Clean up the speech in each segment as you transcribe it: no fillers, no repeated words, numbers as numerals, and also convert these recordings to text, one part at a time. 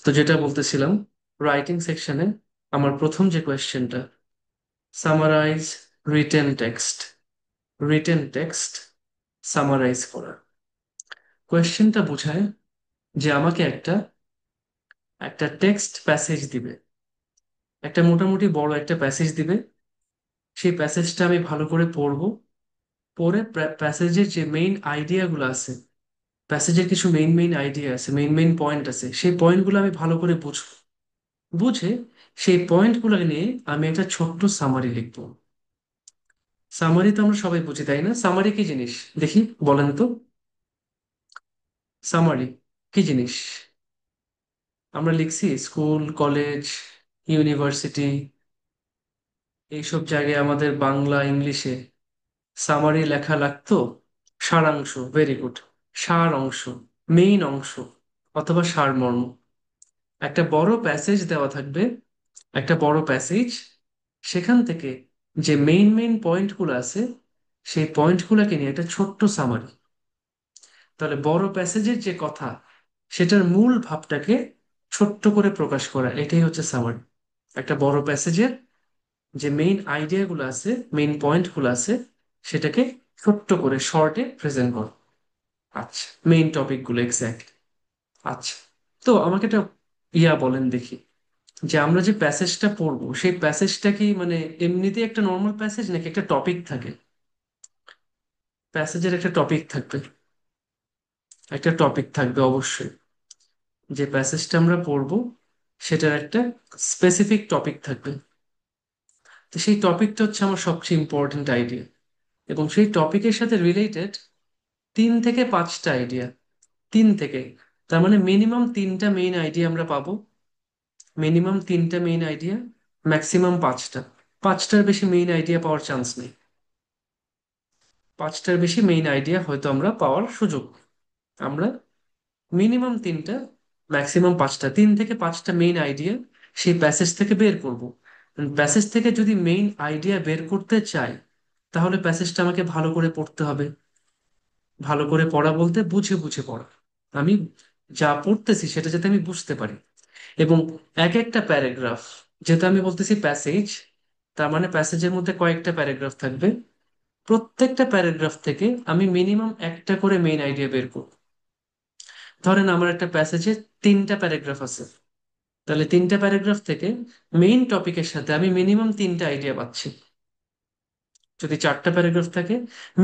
তো যেটা বলতেছিলাম, রাইটিং সেকশনে আমার প্রথম যে কোয়েশ্চেনটা, summarise written text, written text summarise করা। কোয়েশ্চেনটা বোঝায় যে আমাকে একটা একটা টেক্সট প্যাসেজ দিবে, একটা মোটামুটি বড় একটা প্যাসেজ দিবে। সেই প্যাসেজটা আমি ভালো করে পড়বো, পড়ে প্যাসেজের যে মেইন আইডিয়াগুলো আছে, প্যাসেজের কিছু মেইন মেইন আইডিয়া আছে, মেইন মেইন পয়েন্ট আছে, সেই পয়েন্টগুলো আমি ভালো করে বুঝবো। বুঝে সেই পয়েন্টগুলো নিয়ে আমি একটা ছোট্ট সামারি লিখবো। সামারি তো আমরা সবাই বুঝি, তাই না? সামারি কি জিনিস দেখি, বলেন তো। সামারি কি জিনিস? আমরা লিখছি স্কুল, কলেজ, ইউনিভার্সিটি, এইসব জায়গায় আমাদের বাংলা ইংলিশে সামারি লেখা লাগতো। সারাংশ, ভেরি গুড। সার অংশ, মেইন অংশ, অথবা সারমর্ম। একটা বড় প্যাসেজ দেওয়া থাকবে, একটা বড় প্যাসেজ, সেখান থেকে যে মেইন মেইন পয়েন্টগুলো আছে, সেই পয়েন্টগুলোকে নিয়ে একটা ছোট্ট সামারি। তাহলে বড় প্যাসেজের যে কথা, সেটার মূল ভাবটাকে ছোট্ট করে প্রকাশ করা, এটাই হচ্ছে সামারি। একটা বড় প্যাসেজের যে মেইন আইডিয়াগুলো আছে, মেইন পয়েন্টগুলো আছে, সেটাকে ছোট্ট করে শর্টে প্রেজেন্ট কর। আচ্ছা, মেইন টপিকগুলো এক্স্যাক্ট। আচ্ছা, তো আমাকে একটা বলেন দেখি, যে আমরা যে প্যাসেজটা পড়বো, সেই প্যাসেজটা কি মানে এমনিতেই একটা নর্মাল প্যাসেজ, নাকি একটা টপিক থাকে? প্যাসেজের একটা টপিক থাকবে, একটা টপিক থাকবে অবশ্যই। যে প্যাসেজটা আমরা পড়বো, সেটার একটা স্পেসিফিক টপিক থাকবে। তো সেই টপিকটা হচ্ছে আমার সবচেয়ে ইম্পর্টেন্ট আইডিয়া, এবং সেই টপিকের সাথে রিলেটেড 3 থেকে 5টা আইডিয়া। 3 থেকে, তার মানে মিনিমাম 3টা মেইন আইডিয়া আমরা পাবো। মিনিমাম 3টা মেইন আইডিয়া, ম্যাক্সিমাম 5টা। 5টার বেশি মেইন আইডিয়া পাওয়ার চান্স নেই। 5টার বেশি মেইন আইডিয়া হয়তো আমরা পাওয়ার সুযোগ। আমরা মিনিমাম 3টা, ম্যাক্সিমাম 5টা, 3 থেকে 5টা মেইন আইডিয়া সেই প্যাসেজ থেকে বের করব। প্যাসেজ থেকে যদি মেইন আইডিয়া বের করতে চাই, তাহলে প্যাসেজটা আমাকে ভালো করে পড়তে হবে। ভালো করে পড়া বলতে বুঝে বুঝে পড়া। আমি যা পড়তেছি সেটা যাতে আমি বুঝতে পারি। এবং এক একটা প্যারাগ্রাফ, যেটা আমি বলতেছি প্যাসেজ, তার মানে প্যাসেজের মধ্যে কয়েকটা প্যারাগ্রাফ থাকবে। প্রত্যেকটা প্যারাগ্রাফ থেকে আমি মিনিমাম একটা করে মেইন আইডিয়া বের করব। ধরেন আমার একটা প্যাসেজে 3টা প্যারাগ্রাফ আছে, তাহলে 3টা প্যারাগ্রাফ থেকে মেইন টপিকের সাথে আমি মিনিমাম 3টা আইডিয়া পাচ্ছি। যদি 4টা প্যারাগ্রাফ থাকে,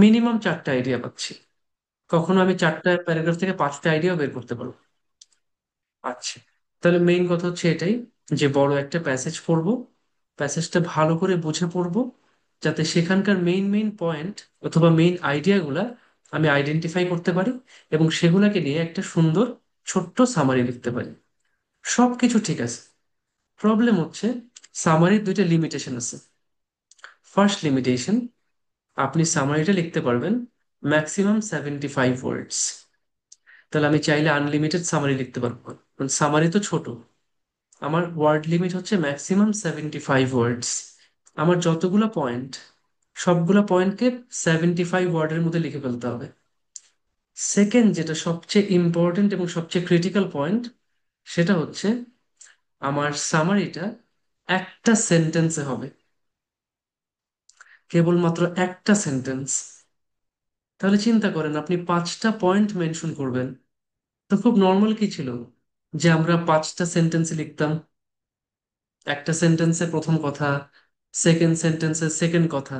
মিনিমাম 4টা আইডিয়া পাচ্ছি। কখনো আমি 4টা প্যারাগ্রাফ থেকে 5টা আইডিয়াও বের করতে পারবো। আচ্ছা, তাহলে মেইন কথা হচ্ছে এটাই, যে বড় একটা প্যাসেজ পড়বো, প্যাসেজটা ভালো করে বুঝে পড়বো, যাতে সেখানকার মেইন মেইন পয়েন্ট অথবা মেইন আইডিয়াগুলা আমি আইডেন্টিফাই করতে পারি, এবং সেগুলাকে নিয়ে একটা সুন্দর ছোট্ট সামারি লিখতে পারি। সবকিছু ঠিক আছে। প্রবলেম হচ্ছে সামারির 2টা লিমিটেশন আছে। ফার্স্ট লিমিটেশন, আপনি সামারিটা লিখতে পারবেন ম্যাক্সিমাম 75 ওয়ার্ডস। তাহলে আমি চাইলে আনলিমিটেড সামারি লিখতে পারবো, কারণ সামারি তো ছোট। আমার ওয়ার্ড লিমিট হচ্ছে ম্যাক্সিমাম 75 ওয়ার্ডস। আমার যতগুলো পয়েন্ট, সবগুলো পয়েন্টকে 75 ওয়ার্ডের মধ্যে লিখে ফেলতে হবে। সেকেন্ড, যেটা সবচেয়ে ইম্পর্টেন্ট এবং সবচেয়ে ক্রিটিক্যাল পয়েন্ট, সেটা হচ্ছে আমার সামারিটা একটা সেন্টেন্সে হবে। কেবলমাত্র একটা সেন্টেন্স। তাহলে চিন্তা করেন, আপনি 5টা পয়েন্ট মেনশন করবেন। তো খুব নর্মাল কি ছিল, যে আমরা 5টা সেন্টেন্সে লিখতাম। একটা সেন্টেন্সে প্রথম কথা, সেকেন্ড সেন্টেন্সে সেকেন্ড কথা।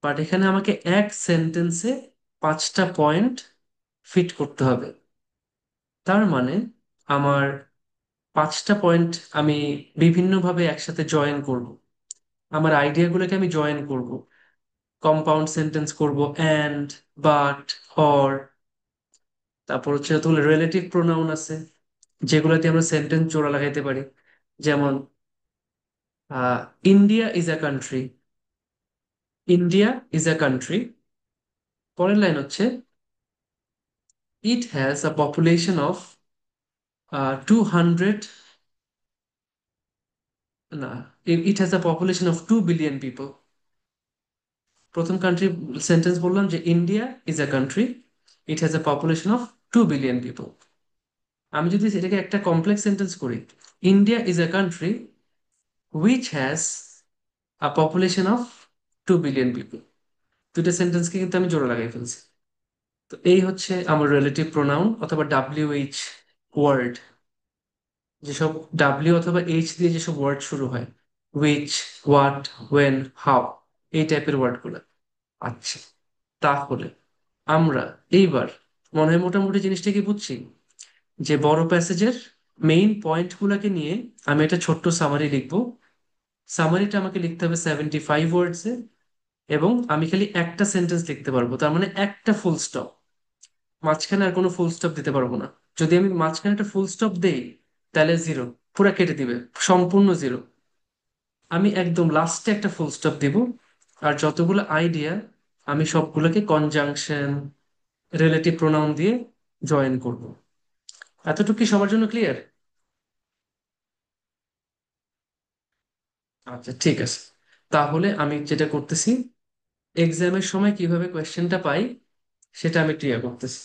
বাট এখানে আমাকে এক সেন্টেন্সে 5টা পয়েন্ট ফিট করতে হবে। তার মানে আমার 5টা পয়েন্ট আমি বিভিন্নভাবে একসাথে জয়েন করব। আমার আইডিয়াগুলোকে আমি জয়েন করব, কম্পাউন্ড সেন্টেন্স করব, অ্যান্ড, বাট, অর। তারপর হচ্ছে যতগুলো রিলেটিভ প্রোনাউন আছে, যেগুলো দিয়ে আমরা সেন্টেন্স জোড়া লাগাইতে পারি। যেমন India is a country. India is a country. পরের লাইন হচ্ছে it has a population of 200, না, it has a population of 2 billion people. প্রথম কান্ট্রি সেন্টেন্স বললাম যে India is a country, it has a population of 2 billion people. আমি যদি এটাকে একটা কমপ্লেক্স সেন্টেন্স করি, India is a country which has a population of 2 billion people. দুইটা সেন্টেন্সকে কিন্তু আমি জোড়া লাগাই ফেলছি। তো এই হচ্ছে আমার রিলেটিভ প্রোনাউন অথবা WH ওয়ার্ড। যেসব ডাব্লিউ অথবা এইচ দিয়ে যেসব ওয়ার্ড শুরু হয়, হুইচ, হোয়াট, ওয়েন, হাউ, এই টাইপের ওয়ার্ডগুলো। আচ্ছা, তাহলে আমরা এইবার মনে হয় মোটামুটি জিনিসটা কি বুঝছি, যে বড় প্যাসেজের মেইন পয়েন্টগুলোকে নিয়ে আমি একটা ছোট্ট সামারি লিখবো। সামারিটা আমাকে লিখতে হবে 75 ওয়ার্ডসে, এবং আমি খালি একটা সেন্টেন্স লিখতে পারবো, তার মানে একটা ফুল স্টপ, মাঝখানে আর কোনো ফুল স্টপ দিতে পারবো না। যদি আমি মাঝখানে একটা ফুল স্টপ দেই, তাহলে জিরো, পুরা কেটে দিবে, সম্পূর্ণ জিরো। আমি একদম লাস্টে একটা ফুল স্টপ দিব। আর যতগুলো আইডিয়া, আমি সবগুলোকে কনজাংশন, রিলেটিভ প্রোনাউন দিয়ে জয়েন করব। এতটুকু কি সবার জন্য ক্লিয়ার? আচ্ছা, ঠিক আছে। তাহলে আমি যেটা করতেছি, এক্সামের সময় কিভাবে কোয়েশ্চেনটা পাই সেটা আমি ক্লিয়ার করতেছি।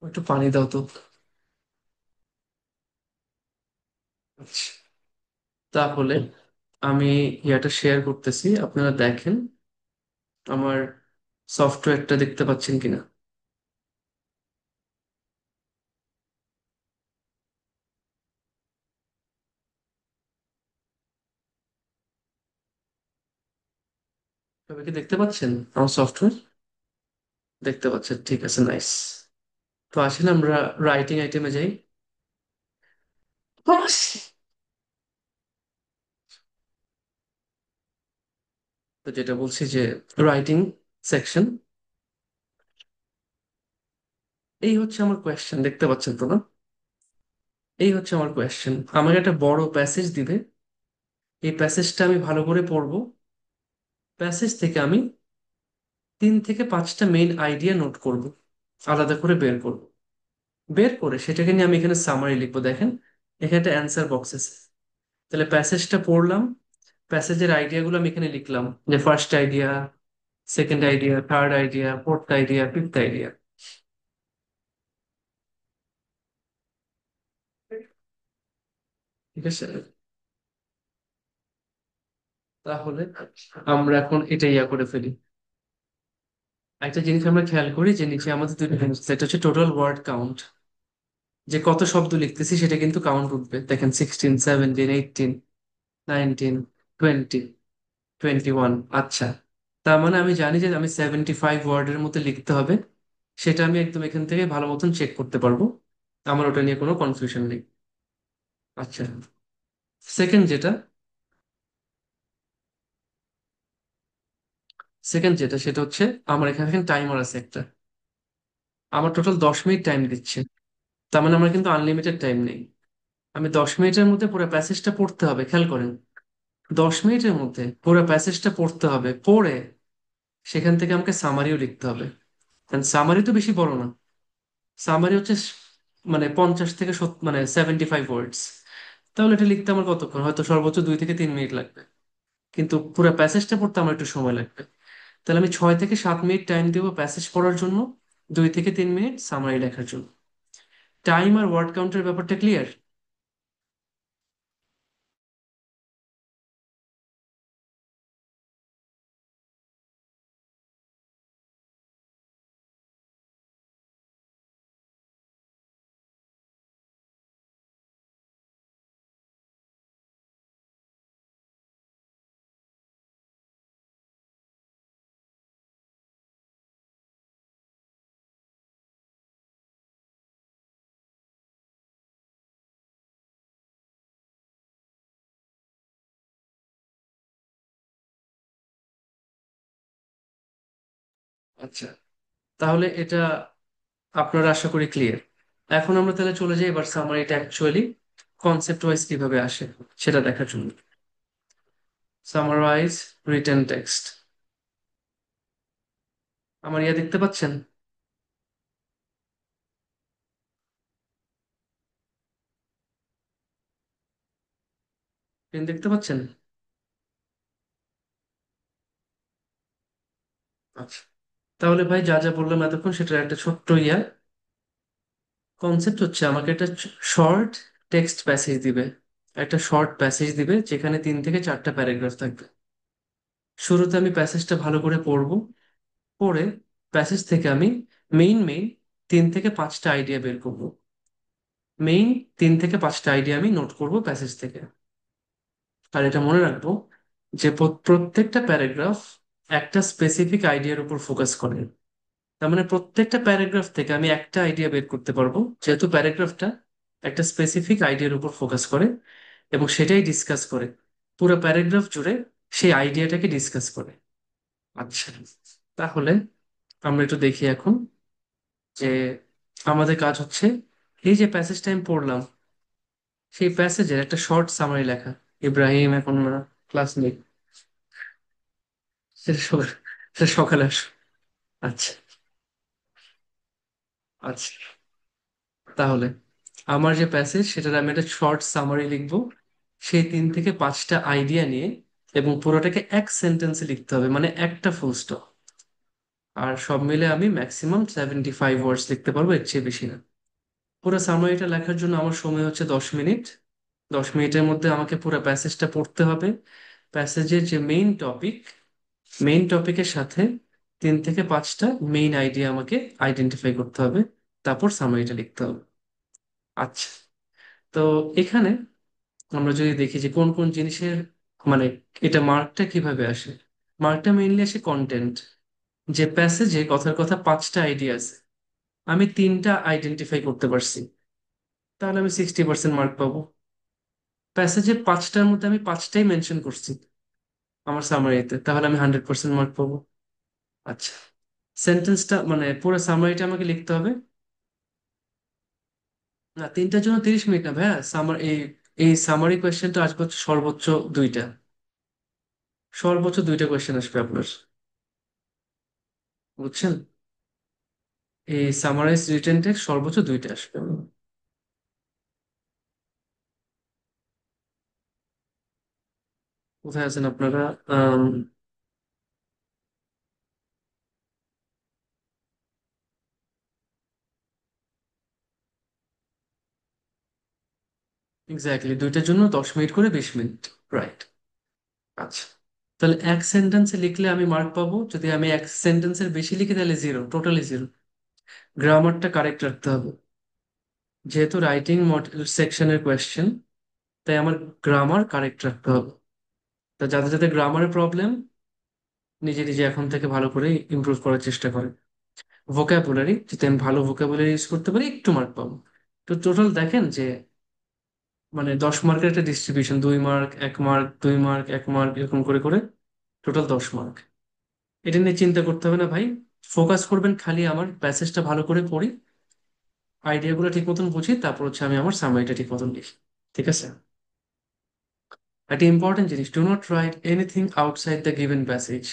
একটু পানি দাও তো। আচ্ছা, তাহলে আমি ইয়াটা শেয়ার করতেছি, আপনারা দেখেন আমার সফটওয়্যারটা দেখতে পাচ্ছেন কিনা। সবাই কি দেখতে পাচ্ছেন আমার সফটওয়্যার? দেখতে পাচ্ছেন, ঠিক আছে, নাইস। তো আসেন আমরা রাইটিং আইটেমে যাই। তো যেটা বলছি যে রাইটিং সেকশন, এই হচ্ছে আমার কোয়েশ্চেন, দেখতে পাচ্ছেন তো না? এই হচ্ছে আমার কোয়েশ্চেন, আমাকে একটা বড় প্যাসেজ দিবে, এই প্যাসেজটা আমি ভালো করে পড়বো। প্যাসেজ থেকে আমি 3 থেকে 5টা মেইন আইডিয়া নোট করব, আলাদা করে বের করব। বের করে সেটাকে নিয়ে আমি এখানে সামারি লিখবো। দেখেন, এখানে একটা অ্যান্সার বক্স আছে। তাহলে প্যাসেজটা পড়লাম, প্যাসেজের আইডিয়াগুলো আমি এখানে লিখলাম, যে first idea, second idea, third idea, fourth idea, fifth idea. ঠিক আছে, তাহলে আমরা এখন এটা ইয়া করে ফেলি। একটা জিনিস আমরা খেয়াল করি যে নিচে আমাদের দুটো জিনিস, সেটা হচ্ছে টোটাল ওয়ার্ড কাউন্ট, যে কত শব্দ লিখতেছি সেটা কিন্তু কাউন্ট উঠবে। দেখেন 16, 17, 18, 19, 20, 21। আচ্ছা, তার মানে আমি জানি যে আমি 75 ওয়ার্ডের মধ্যে লিখতে হবে। সেটা আমি একদম এখান থেকে ভালো মতন চেক করতে পারবো, আমার ওটা নিয়ে কোনো কনফিউশন নেই। আচ্ছা, সেকেন্ড যেটা সেকেন্ড যেটা সেটা হচ্ছে, আমার এখানে টাইমার আছে একটা, আমার টোটাল 10 মিনিট টাইম দিচ্ছে। তার মানে আমার কিন্তু আনলিমিটেড টাইম নেই। আমি 10 মিনিটের মধ্যে পুরো প্যাসেজটা পড়তে হবে, খেয়াল করেন। 10 মিনিটের মধ্যে পুরো প্যাসেজটা পড়তে হবে, পড়ে সেখান থেকে আমাকে সামারিও লিখতে হবে। সামারি তো বেশি বড় না, সামারি হচ্ছে মানে 50 থেকে 70, মানে 75 ওয়ার্ডস। তাহলে এটা লিখতে আমার কতক্ষণ, হয়তো সর্বোচ্চ 2 থেকে 3 মিনিট লাগবে। কিন্তু পুরো প্যাসেজটা পড়তে আমার একটু সময় লাগবে। তাহলে আমি 6 থেকে 7 মিনিট টাইম দেবো প্যাসেজ পড়ার জন্য, 2 থেকে 3 মিনিট সামারি লেখার জন্য। টাইম আর ওয়ার্ড কাউন্টের ব্যাপারটা ক্লিয়ার? আচ্ছা, তাহলে এটা আপনারা আশা করি ক্লিয়ার। এখন আমরা তাহলে চলে যাই এবার সামারিটা অ্যাকচুয়ালি কনসেপ্ট ওয়াইজ কিভাবে আসে সেটা দেখার জন্য। Summarise written text. আমার ইয়া দেখতে পাচ্ছেন? পেন দেখতে পাচ্ছেন? আচ্ছা, তাহলে ভাই যা যা বললাম এতক্ষণ সেটার একটা ছোট্ট ইয়া কনসেপ্ট হচ্ছে আমাকে একটা শর্ট টেক্সট প্যাসেজ দিবে, একটা শর্ট প্যাসেজ দিবে যেখানে 3 থেকে 4টা প্যারাগ্রাফ থাকবে। শুরুতে আমি প্যাসেজটা ভালো করে পড়বো, পড়ে প্যাসেজ থেকে আমি মেইন মেইন 3 থেকে 5টা আইডিয়া বের করবো। মেইন 3 থেকে 5টা আইডিয়া আমি নোট করব প্যাসেজ থেকে। আর এটা মনে রাখবো যে প্রত্যেকটা প্যারাগ্রাফ একটা স্পেসিফিক আইডিয়ার উপর ফোকাস করে। তার মানে প্রত্যেকটা প্যারাগ্রাফ থেকে আমি একটা আইডিয়া বের করতে পারবো, যেহেতু প্যারাগ্রাফটা একটা স্পেসিফিক আইডিয়ার উপর ফোকাস করে এবং সেটাই ডিসকাস করে। পুরো প্যারাগ্রাফ জুড়ে সেই আইডিয়াটাকে ডিসকাস করে। আচ্ছা, তাহলে আমরা একটু দেখি এখন যে আমাদের কাজ হচ্ছে এই যে প্যাসেজটা আমি পড়লাম, সেই প্যাসেজের একটা শর্ট সামারি লেখা। ইব্রাহিম এখন ক্লাস নেই, সেটা সেটা সকালে আসো। আচ্ছা। আচ্ছা, তাহলে আমার যে প্যাসেজ সেটার আমি একটা শর্ট সামারি লিখবো, সেই 3 থেকে 5টা আইডিয়া নিয়ে, এবং পুরোটাকে এক সেন্টেন্সে লিখতে হবে, মানে একটা ফুল স্টপ। আর সব মিলে আমি ম্যাক্সিমাম 75 ওয়ার্ডস লিখতে পারবো, এর চেয়ে বেশি না। পুরো সামারিটা লেখার জন্য আমার সময় হচ্ছে 10 মিনিট। 10 মিনিটের মধ্যে আমাকে পুরো প্যাসেজটা পড়তে হবে। প্যাসেজের যে মেইন টপিক, মেইন টপিকের সাথে 3 থেকে 5টা মেইন আইডিয়া আমাকে আইডেন্টিফাই করতে হবে, তারপর সামারিটা লিখতে হবে। আচ্ছা, তো এখানে আমরা যদি দেখি যে কোন কোন জিনিসের, মানে এটা মার্কটা কিভাবে আসে। মার্কটা মেইনলি আসে কন্টেন্ট। যে প্যাসেজে কথার কথা 5টা আইডিয়া আছে, আমি 3টা আইডেন্টিফাই করতে পারছি, তাহলে আমি 60% মার্ক পাবো। প্যাসেজে 5টার মধ্যে আমি 5টাই মেনশন করছি আমার সামারিতে, তাহলে আমি 100% মার্ক পাবো। আচ্ছা, সেন্টেন্সটা মানে পুরো সামারিটা আমাকে লিখতে হবে। না, 3টার জন্য 30 মিনিট না ভাইয়া। এই এই সামারি কোয়েশ্চেনটা আসবে হচ্ছে সর্বোচ্চ 2টা। সর্বোচ্চ 2টা কোয়েশ্চেন আসবে আপনার, বুঝছেন? এই সামারাইজ রিটেন টেক্সট সর্বোচ্চ 2টা আসবে। কোথায় আছেন আপনারা? আহ এক্স্যাক্টলি 2টার জন্য 10 মিনিট করে 20 মিনিট। রাইট। আচ্ছা, তাহলে এক সেন্টেন্সে লিখলে আমি মার্ক পাবো, যদি আমি এক সেন্টেন্সের বেশি লিখি তাহলে জিরো, টোটালি জিরো। গ্রামারটা কারেক্ট রাখতে হবে, যেহেতু রাইটিং সেকশনের কোয়েশ্চেন, তাই আমার গ্রামার কারেক্ট রাখতে হবে। তা যাদের যাদের গ্রামারের প্রবলেম, নিজে নিজে এখন থেকে ভালো করে ইমপ্রুভ করার চেষ্টা করে। ভোকাবুলারি, যদি আমি ভালো ভোকাবুলারি ইউজ করতে পারি একটু মার্ক পাবো। তো টোটাল দেখেন যে মানে 10 মার্কের একটা distribution, 2 mark, 1 mark, 2 mark, 1 mark, এরকম করে করে টোটাল 10 মার্ক। এটা নিয়ে চিন্তা করতে হবে না ভাই। ফোকাস করবেন খালি আমার প্যাসেজটা ভালো করে পড়ি, আইডিয়াগুলো ঠিক মতন বুঝি, তারপর হচ্ছে আমি আমার সামারিটা ঠিক মতন লিখি। ঠিক আছে? একটা ইম্পর্টেন্ট জিনিস, do not right anything outside the given passage.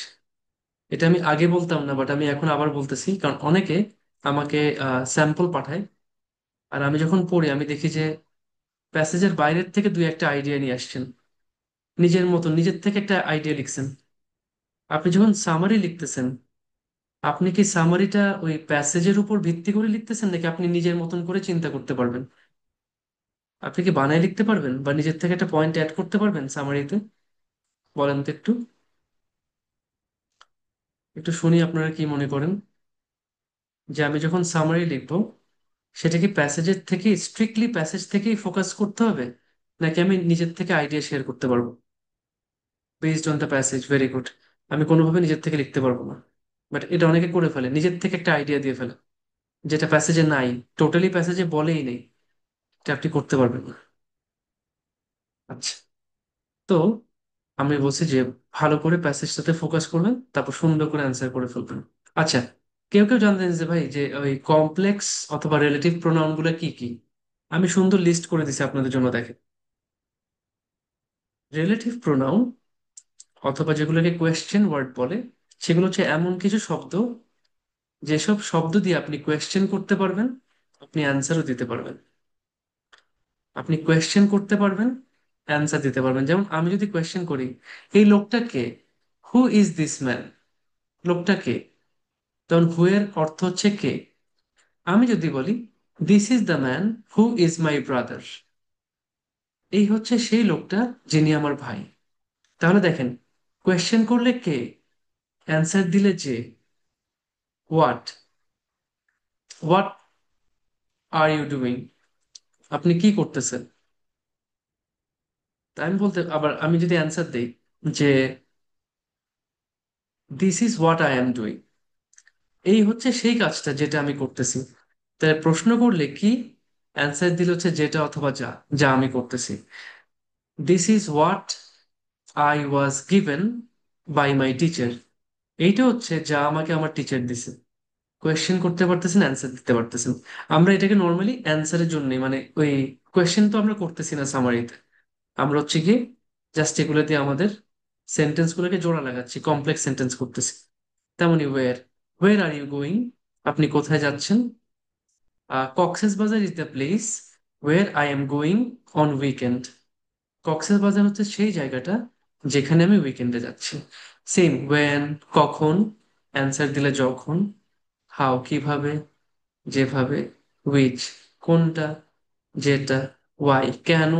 এটা আমি আগে বলতাম না, বাট আমি এখন আবার বলতেছি, কারণ অনেকে আমাকে স্যাম্পল পাঠায়, আর আমি যখন পড়ি আমি দেখি যে প্যাসেজের বাইরের থেকে 2 একটা আইডিয়া নিয়ে আসছেন, নিজের মতন নিজের থেকে একটা আইডিয়া লিখছেন। আপনি যখন সামারি লিখতেছেন, আপনি কি সামারিটা ওই প্যাসেজের উপর ভিত্তি করে লিখতেছেন, নাকি আপনি নিজের মতন করে চিন্তা করতে পারবেন? আপনি কি বানায় লিখতে পারবেন বা নিজের থেকে একটা পয়েন্ট অ্যাড করতে পারবেন সামারিতে? বলেন তো একটু, একটু শুনি আপনারা কি মনে করেন। যে আমি যখন সামারি লিখবো, সেটা কি প্যাসেজের থেকে স্ট্রিক্টলি প্যাসেজ থেকেই ফোকাস করতে হবে, নাকি আমি নিজের থেকে আইডিয়া শেয়ার করতে পারবো based on the passage? Very good. আমি কোনোভাবে নিজের থেকে লিখতে পারবো না, বাট এটা অনেকে করে ফেলে, নিজের থেকে একটা আইডিয়া দিয়ে ফেলে যেটা প্যাসেজে নাই, টোটালি প্যাসেজে বলেই নেই। এটা আপনি করতে পারবেন না। আচ্ছা, তো আমি বলছি যে ভালো করে প্যাসেজটাতে ফোকাস করবেন, তারপর সুন্দর করে অ্যান্সার করে ফেলবেন। আচ্ছা, কেউ কেউ জানতেন যে ভাই যে ওই কমপ্লেক্স অথবা রিলেটিভ প্রোনাউন গুলো কি কি। আমি সুন্দর লিস্ট করে দিছি আপনাদের জন্য, দেখেন। রিলেটিভ প্রোনাউন অথবা যেগুলোকে কোয়েশ্চেন ওয়ার্ড বলে, সেগুলো হচ্ছে এমন কিছু শব্দ যেসব শব্দ দিয়ে আপনি কোয়েশ্চেন করতে পারবেন, আপনি অ্যান্সারও দিতে পারবেন। আপনি কোয়েশ্চেন করতে পারবেন, অ্যান্সার দিতে পারবেন। যেমন আমি যদি কোয়েশ্চেন করি, এই লোকটা কে, হু ইজ দিস ম্যান, লোকটা কে, তখন হু এর অর্থ হচ্ছে কে। আমি যদি বলি this is the man who is my brother. এই হচ্ছে সেই লোকটা যিনি আমার ভাই। তাহলে দেখেন, কোয়েশ্চেন করলে কে, অ্যান্সার দিলে যে, what, what are you doing, আপনি কি করতেছেন। তাই আমি বলতে, আবার আমি যদি অ্যান্সার দিই যে this is what I am doing, এই হচ্ছে সেই কাজটা যেটা আমি করতেছি। তাই প্রশ্ন করলে কি, অ্যান্সার দিলে হচ্ছে যেটা অথবা যা, যা আমি করতেছি। This is what I was given by my teacher, এইটা হচ্ছে যা আমাকে আমার টিচার দিছে। কোয়েশ্চেন করতে পারতেছেন, অ্যান্সার দিতে পারতেছেন। আমরা এটাকে নর্মালি অ্যান্সারের জন্য, মানে ওই কোয়েশ্চেন তো আমরা করতেছি না সামারিতে, আমরা হচ্ছে কি জাস্ট এগুলো দিয়ে আমাদের সেন্টেন্স গুলোকে জোড়া লাগাচ্ছি, কমপ্লেক্স সেন্টেন্স করতেছি। তেমনি ওয়ের, ওয়ের আর ইউ গোয়িং, আপনি কোথায় যাচ্ছেন। কক্সেস বাজার is the place ওয়ের I am going on weekend. Cox's বাজার হচ্ছে সেই জায়গাটা যেখানে আমি উইকেন্ডে যাচ্ছি। সেম, ওয়েন, কখন, অ্যান্সার দিলে যখন, হাউ কিভাবে, যেভাবে, উইচ কোনটা, যেটা, ওয়াই কেন,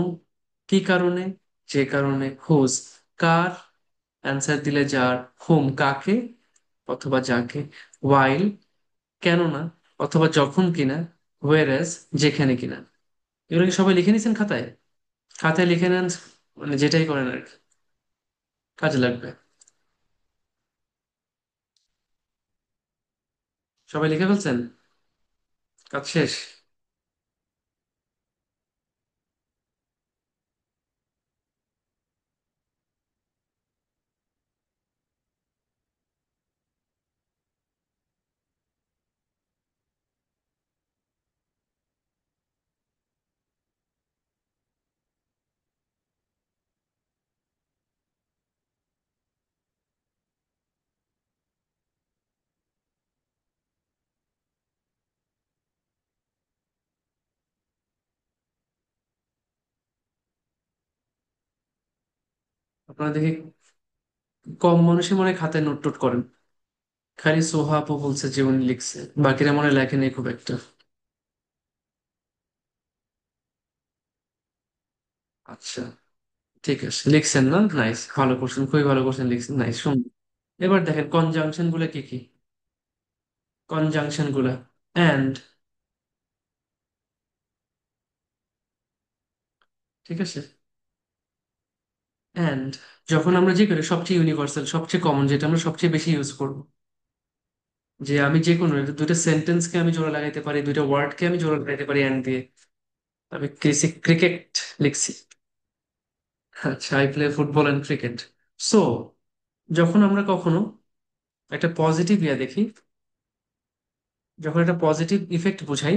কি কারণে, যে কারণে, হুজ কার, অ্যান্সার দিলে যার, হুম কাকে অথবা যাকে, ওয়াইল কেন না অথবা যখন কিনা, হোয়ারেস যেখানে কিনা। এগুলো কি সবাই লিখে নিছেন খাতায়? খাতায় লিখে নেন, মানে যেটাই করেন আর কি, কাজে লাগবে। সবাই লিখে ফেলছেন? কাজ শেষ? আপনারা দেখি কম মানুষই মনে হয় খাতায় নোট টোট করেন। খালি সোহা আপু বলছে যে উনি লিখছে, বাকিরা মনে হয় লেখেনি খুব একটা। আচ্ছা, ঠিক আছে, লিখছেন না, নাইস, ভালো করছেন, খুবই ভালো করছেন, লিখছেন, নাইস, শুনুন। এবার দেখেন কনজাংশন গুলা কি কি। কনজাংশন গুলা, অ্যান্ড, ঠিক আছে, অ্যান্ড যখন আমরা যে করি সবচেয়ে ইউনিভার্সাল, সবচেয়ে কমন, যেটা আমরা সবচেয়ে বেশি ইউজ করবো, যে আমি যে কোনো দুইটা সেন্টেন্সকে আমি জোড়া লাগাইতে পারি, দুইটা ওয়ার্ডকে আমি জোড়া লাগাইতে পারি অ্যান্ড দিয়ে। আমি ক্রিকেট লিখছি। আচ্ছা, I play football and cricket. So যখন আমরা কখনো একটা পজিটিভ ইয়া দেখি, যখন একটা পজিটিভ ইফেক্ট বোঝাই,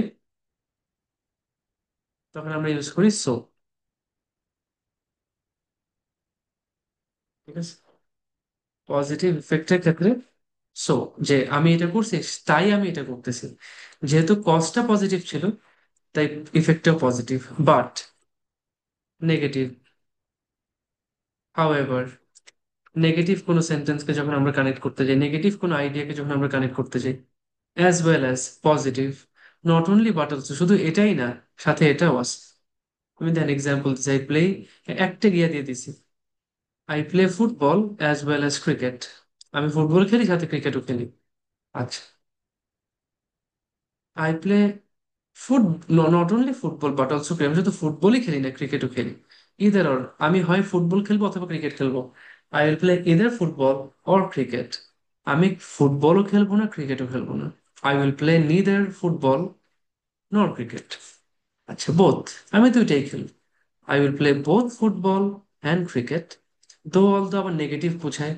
তখন আমরা ইউজ করি সো। ঠিক আছে, পজিটিভ ইফেক্টের ক্ষেত্রে সো, যে আমি এটা করছি তাই আমি এটা করতেছি। যেহেতু কজটা পজিটিভ ছিল, তাই ইফেক্টটাও positive. But negative, however, negative কোনো সেন্টেন্সকে যখন আমরা কানেক্ট করতে যাই, নেগেটিভ কোনো আইডিয়াকে যখন আমরা কানেক্ট করতে যাই, as well as positive, not only but also, শুধু এটাই না, সাথে এটাও আছে। আমি দেন এক্সাম্পল দিচ্ছি, আই প্লে, একটা গিয়া দিয়ে দিছি, I play football as well as cricket, আমি ফুটবল খেলি সাথে ক্রিকেটও খেলি। আচ্ছা, I play foot, not only football but also cricket, আমি শুধু ফুটবলই খেলি না, ক্রিকেটও খেলি। ইদার অর, আমি হয় ফুটবল খেলবো অথবা ক্রিকেট খেলবো। I will play either football or cricket, আমি ফুটবলও খেলবো না, ক্রিকেটও খেলবো না। I will play neither football নর ক্রিকেট। আচ্ছা, বোথ, আমি দুইটাই খেলি। I will play both football and cricket. দো অল দো আবার নেগেটিভ বোঝায়,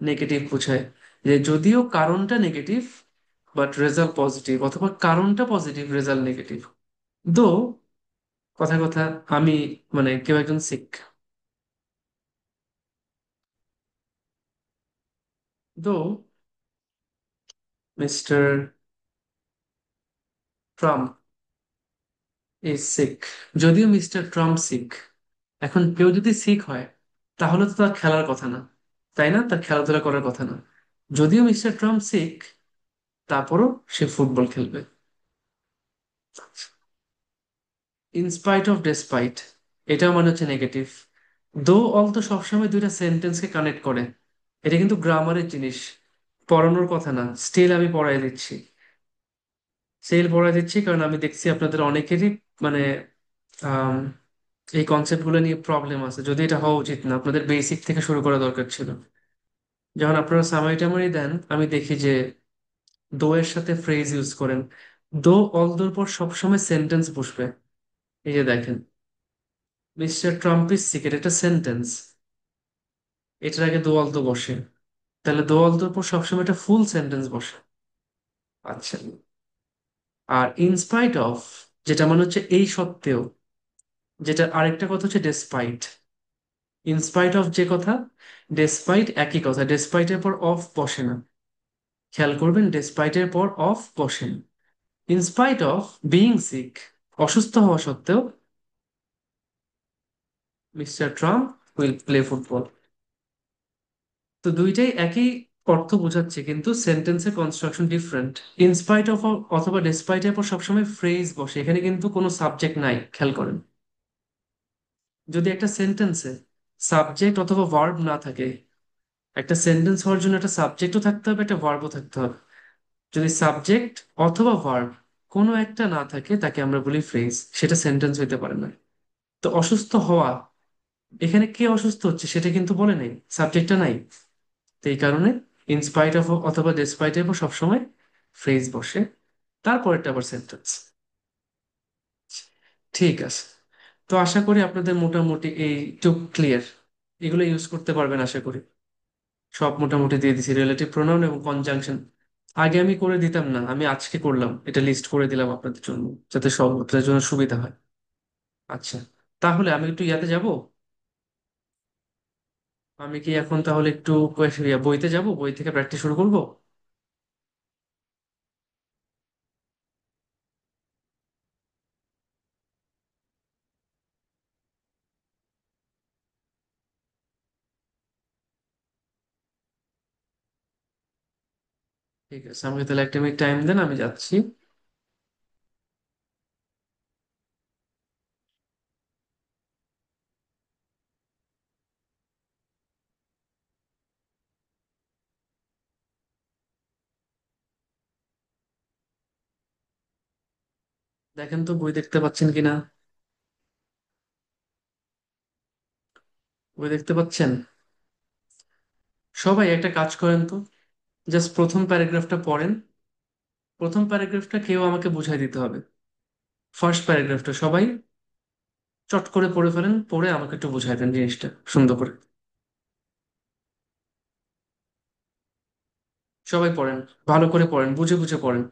নেগেটিভ বোঝায় যে যদিও কারণটা নেগেটিভ বাট রেজাল্ট পজিটিভ, অথবা কারণটা পজিটিভ রেজাল্ট নেগেটিভ। দো, কথা কথা, আমি, মানে কেউ একজন শিখ, দো মিস্টার ট্রাম্প ইজ শিখ, যদিও মিস্টার ট্রাম্প শিখ। এখন কেউ যদি শিখ হয়, তাহলে তো তার খেলার কথা না, তাই না, তার খেলাধুলা করার কথা না। যদিও মিস্টার ট্রাম্প শিখ, তারপরও সে ফুটবল খেলবে। ইনস্পাইট অফ ডেসপাইট, এটাও মানে হচ্ছে নেগেটিভ। দো অল তো সবসময় দুইটা সেন্টেন্সকে কানেক্ট করে, এটা কিন্তু গ্রামারের জিনিস, পড়ানোর কথা না। স্টিল আমি পড়াই দিচ্ছি, স্টিল পড়াই দিচ্ছি, কারণ আমি দেখছি আপনাদের অনেকেরই মানে আম, এই কনসেপ্টগুলো নিয়ে প্রবলেম আছে। যদি এটা হওয়া উচিত না, আপনাদের বেসিক থেকে শুরু করা দরকার ছিল। যখন আপনারা সামারি টামারি দেন, আমি দেখি যে দো এর সাথে ফ্রেজ ইউজ করেন। দো অল দোর পর সবসময় সেন্টেন্স বসবে। এই যে দেখেন, মিস্টার ট্রাম্প ইজ সিক, এটা একটা সেন্টেন্স, এটার আগে দো অল দো বসে, তাহলে দো অল দোর পর সবসময় একটা ফুল সেন্টেন্স বসে। আচ্ছা, আর ইনস্পাইট অফ, যেটা মানে হচ্ছে এই সত্ত্বেও, যেটা আরেকটা কথা হচ্ছে ডেসপাইট। ইনস্পাইট অফ যে কথা, ডেসপাইট একই কথা, ডেসপাইটের পর অফ বসে না। খেয়াল করবেন, ডেসপাইটের পর অফ বসে না। ইনস্পাইট অফ বিইং সিক, অসুস্থ হওয়া সত্ত্বেও mister Trump will play football. তো দুইটাই একই অর্থ বোঝাচ্ছে, কিন্তু সেন্টেন্সের কনস্ট্রাকশন ডিফারেন্ট। ইনস্পাইট অফ অথবা ডেসপাইটের পর সবসময় ফ্রেজ বসে, এখানে কিন্তু কোনো সাবজেক্ট নাই, খেয়াল করেন। যদি একটা সেন্টেন্সে সাবজেক্ট অথবা ভার্ব না থাকে, একটা সেন্টেন্স হওয়ার জন্য একটা সাবজেক্টও থাকতে হবে, একটা ভার্বও থাকতে হবে। যদি সাবজেক্ট অথবা ভার্ব কোনো একটা না থাকে, তাকে আমরা বলি ফ্রেজ, সেটা সেন্টেন্স হইতে পারে না। তো অসুস্থ হওয়া, এখানে কে অসুস্থ হচ্ছে সেটা কিন্তু বলে নেই, সাবজেক্টটা নাই। তো এই কারণে ইনস্পাইট অফ অথবা ডেসপাইট এর উপর সবসময় ফ্রেজ বসে, তারপরেরটা আবার সেন্টেন্স। ঠিক আছে, তো আশা করি আপনাদের মোটামুটি এইটুক ক্লিয়ার, এগুলো ইউজ করতে পারবেন আশা করি। সব মোটামুটি দিয়ে দিছি, রিলেটিভ প্রোনাউন এবং কনজাংশন। আগে আমি করে দিতাম না, আমি আজকে করলাম, এটা লিস্ট করে দিলাম আপনাদের জন্য, যাতে সব আপনাদের জন্য সুবিধা হয়। আচ্ছা, তাহলে আমি একটু ইয়াতে যাব। আমি কি এখন তাহলে একটু বইতে যাব, বই থেকে প্র্যাকটিস শুরু করব? ঠিক আছে, আমাকে তাহলে একটা মিনিট টাইম দেন, আমি যাচ্ছি। দেখেন তো বই দেখতে পাচ্ছেন কিনা। বই দেখতে পাচ্ছেন? সবাই একটা কাজ করেন তো, জাস্ট প্রথম প্যারাগ্রাফটা পড়েন। প্রথম প্যারাগ্রাফটা কেউ আমাকে বুঝাই দিতে হবে। ফার্স্ট প্যারাগ্রাফটা সবাই চট করে পড়ে ফেলেন, পড়ে আমাকে একটু বুঝাই দেন জিনিসটা সুন্দর করে। সবাই পড়েন, ভালো করে পড়েন, বুঝে বুঝে পড়েন।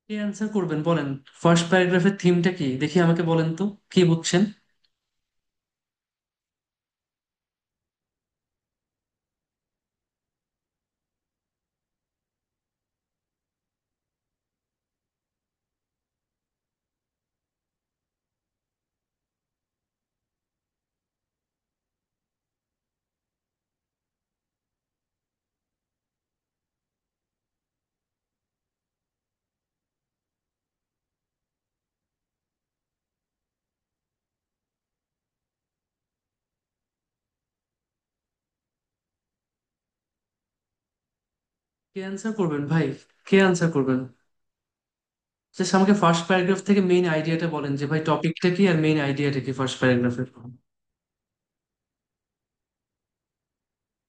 কি অ্যান্সার করবেন বলেন? ফার্স্ট প্যারাগ্রাফের থিমটা কি দেখি, আমাকে বলেন তো, কি বুঝছেন? কে অ্যান্সার করবেন ভাই? কে অ্যান্সার করবেন? জাস্ট আমাকে ফার্স্ট প্যারাগ্রাফ থেকে মেইন আইডিয়াটা বলেন যে ভাই টপিকটা কি আর মেইন আইডিয়াটা কি ফার্স্ট প্যারাগ্রাফের।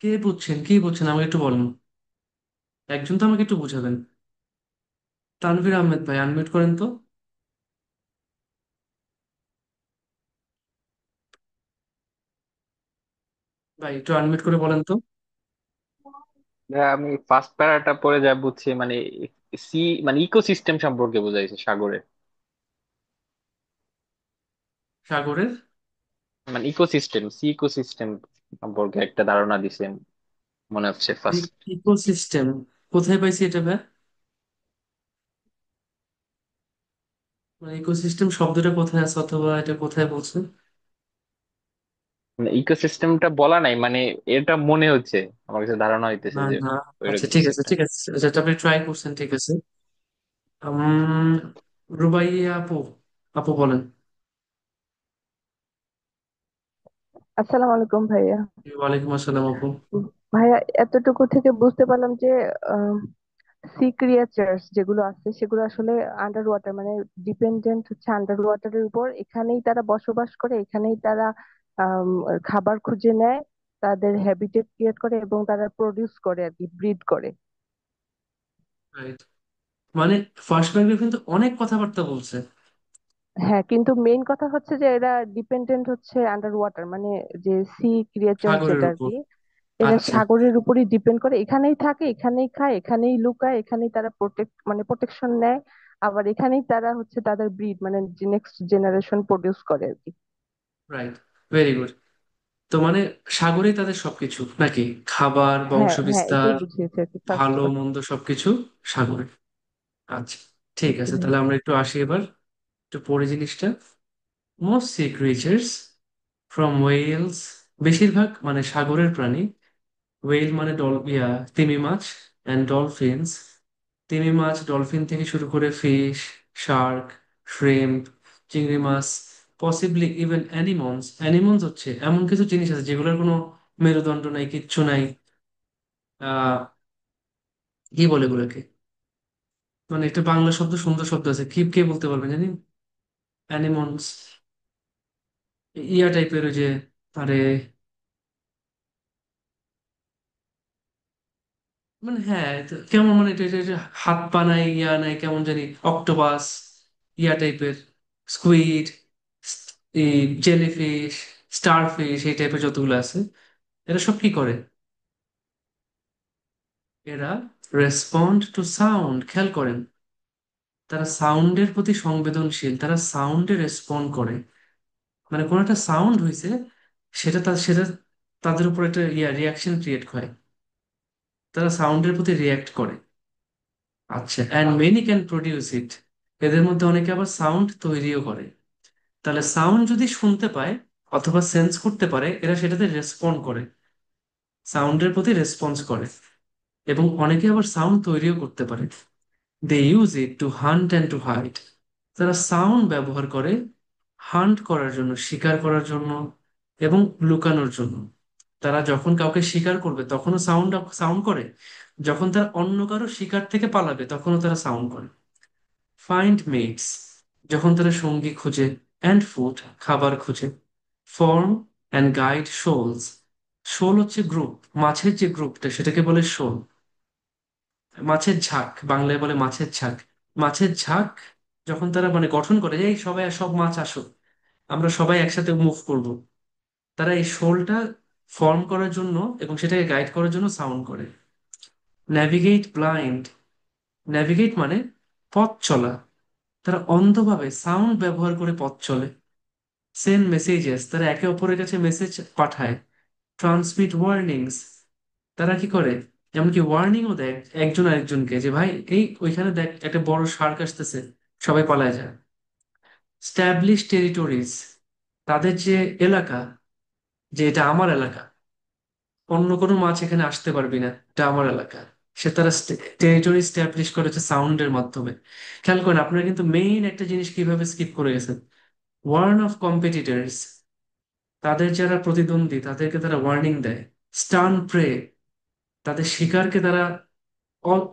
কে বুঝছেন, কি বুঝছেন আমাকে একটু বলেন। একজন তো আমাকে একটু বুঝাবেন। তানভীর আহমেদ ভাই, আনমিউট করেন তো। ভাই একটু আনমিউট করে বলেন তো। হ্যাঁ, আমি ফার্স্ট প্যারাটা পড়ে যা বুঝছি মানে সি মানে ইকোসিস্টেম সম্পর্কে বোঝাইছে সাগরের। সাগরের মানে ইকোসিস্টেম, সি ইকোসিস্টেম সম্পর্কে একটা ধারণা দিছেন মনে হচ্ছে ফার্স্ট। ইকোসিস্টেম কোথায় পাইছি এটা ভাই? মানে ইকোসিস্টেম শব্দটা কোথায় আছে অথবা এটা কোথায় বলছে? মানে ইকোসিস্টেমটা বলা নাই, মানে এটা মনে হচ্ছে, আমার কাছে ধারণা হইতেছে না যে না। আচ্ছা ওইরকম ঠিক কিছু আছে একটা। ঠিক আছে, যেটা আপনি ট্রাই করছেন ঠিক আছে। উম, রুবাইয়া আপু, আপু বলেন। আসসালামু আলাইকুম ভাইয়া। ওয়ালাইকুম আসসালাম আপু। ভাইয়া, এতটুকু থেকে বুঝতে পারলাম যে সি ক্রিয়েচার্স যেগুলো আছে সেগুলো আসলে আন্ডার ওয়াটার, মানে ডিপেন্ডেন্ট হচ্ছে আন্ডার ওয়াটারের উপর। এখানেই তারা বসবাস করে, এখানেই তারা আম, খাবার খুঁজে নেয়, তাদের হ্যাবিটেট ক্রিয়েট করে এবং তারা প্রডিউস করে আর কি, ব্রিড করে। রাইট। মানে ফার্স্ট প্যারাগ্রাফ কিন্তু অনেক কথাবার্তা বলছে। হ্যাঁ, কিন্তু মেইন কথা হচ্ছে যে এরা ডিপেন্ডেন্ট হচ্ছে আন্ডার ওয়াটার, মানে যে সি ক্রিয়েচার সাগরের যেটা আর উপর। কি, এরা আচ্ছা। সাগরের উপরই ডিপেন্ড করে। এখানেই থাকে, এখানেই খায়, এখানেই লুকায়, এখানেই তারা মানে প্রোটেকশন নেয়। আবার এখানেই তারা হচ্ছে তাদের ব্রিড, মানে নেক্সট জেনারেশন প্রডিউস করে আর কি। রাইট। Very good. তো মানে সাগরেই তাদের সবকিছু নাকি? খাবার, বংশ হ্যাঁ হ্যাঁ, বিস্তার, এটাই বুঝিয়েছে আর কি ফার্স্ট ভালো কথা। মন্দ সবকিছু সাগরে। আচ্ছা ঠিক জি আছে, ভাই। তাহলে আমরা একটু আসি এবার, একটু পরে জিনিসটা। Most sea creatures from whales, বেশিরভাগ মানে সাগরের প্রাণী। ওয়েল মানে তিমি মাছ, অ্যান্ড ডলফিনস। তিমি মাছ ডলফিন থেকে শুরু করে ফিশ, শার্ক, শ্রিম্প, চিংড়ি মাছ, পসিবলি ইভেন অ্যানিমলস। অ্যানিমলস হচ্ছে এমন কিছু জিনিস আছে যেগুলোর কোনো মেরুদণ্ড নাই, কিচ্ছু নাই। আহ কি বলে এগুলোকে? মানে একটা বাংলা শব্দ, সুন্দর শব্দ আছে, কি কে বলতে পারবেন জানি? অ্যানিমলস, ইয়া টাইপের ওই যে, আরে মানে হ্যাঁ কেমন মানে এটা হাত পা নাই, ইয়া নাই, কেমন জানি অক্টোপাস, ইয়া টাইপের, স্কুইড, জেলিফিশ, স্টারফিশ, এই টাইপের যতগুলো আছে, এরা সব কি করে? এরা রেসপন্ড টু সাউন্ড, খেয়াল করেন। তারা সাউন্ডের প্রতি সংবেদনশীল, তারা সাউন্ডে রেসপন্ড করে। মানে কোনো একটা সাউন্ড হয়েছে, সেটা তাদের উপর একটা রিয়াকশন ক্রিয়েট হয়, তারা সাউন্ডের প্রতি রিয়াক্ট করে। আচ্ছা, অ্যান্ড মেনি ক্যান প্রডিউস ইট, এদের মধ্যে অনেকে আবার সাউন্ড তৈরিও করে। তাহলে সাউন্ড যদি শুনতে পায় অথবা সেন্স করতে পারে, এরা সেটাতে রেসপন্ড করে, সাউন্ডের প্রতি রেসপন্স করে। এবং অনেকে আবার সাউন্ড তৈরিও করতে পারে। They use it to hunt and to hide, তারা সাউন্ড ব্যবহার করে হান্ট করার জন্য, শিকার করার জন্য, এবং লুকানোর জন্য। তারা যখন কাউকে শিকার করবে তখনও সাউন্ড সাউন্ড করে, যখন তারা অন্য কারো শিকার থেকে পালাবে তখনও তারা সাউন্ড করে। ফাইন্ড মেটস, যখন তারা সঙ্গী খোঁজে। অ্যান্ড ফুড, খাবার খোঁজে। ফর্ম অ্যান্ড গাইড শোলস, শোল হচ্ছে গ্রুপ, মাছের যে গ্রুপটা সেটাকে বলে শোল। মাছের ঝাঁক, বাংলায় বলে মাছের ঝাঁক। মাছের ঝাঁক যখন তারা মানে গঠন করে যে এই সবাই, সব মাছ আসো, আমরা সবাই একসাথে মুভ করব, তারা এই শোলটা ফর্ম করার জন্য এবং সেটাকে গাইড করার জন্য সাউন্ড করে। ন্যাভিগেট ব্লাইন্ড, ন্যাভিগেট মানে পথ চলা, তারা অন্ধভাবে সাউন্ড ব্যবহার করে পথ চলে। সেন্ড মেসেজেস, তারা একে অপরের কাছে মেসেজ পাঠায়। ট্রান্সমিট ওয়ার্নিংস, তারা কি করে, এমনকি ওয়ার্নিংও দেয় একজন আরেকজনকে যে ভাই এই ওইখানে দেখ একটা বড় শার্ক আসতেছে, সবাই পালায় যায়। স্ট্যাবলিশ টেরিটরিজ, তাদের যে এলাকা, যে এটা আমার এলাকা, অন্য কোনো মাছ এখানে আসতে পারবি না, এটা আমার এলাকা। সে তারা টেরিটরি স্ট্যাবলিশ করেছে সাউন্ডের মাধ্যমে। খেয়াল করেন, আপনারা কিন্তু মেইন একটা জিনিস কিভাবে স্কিপ করে গেছেন। ওয়ার্ন অফ কম্পিটিটরস, তাদের যারা প্রতিদ্বন্দ্বী তাদেরকে তারা ওয়ার্নিং দেয়। স্টান প্রে, তাদের শিকারকে তারা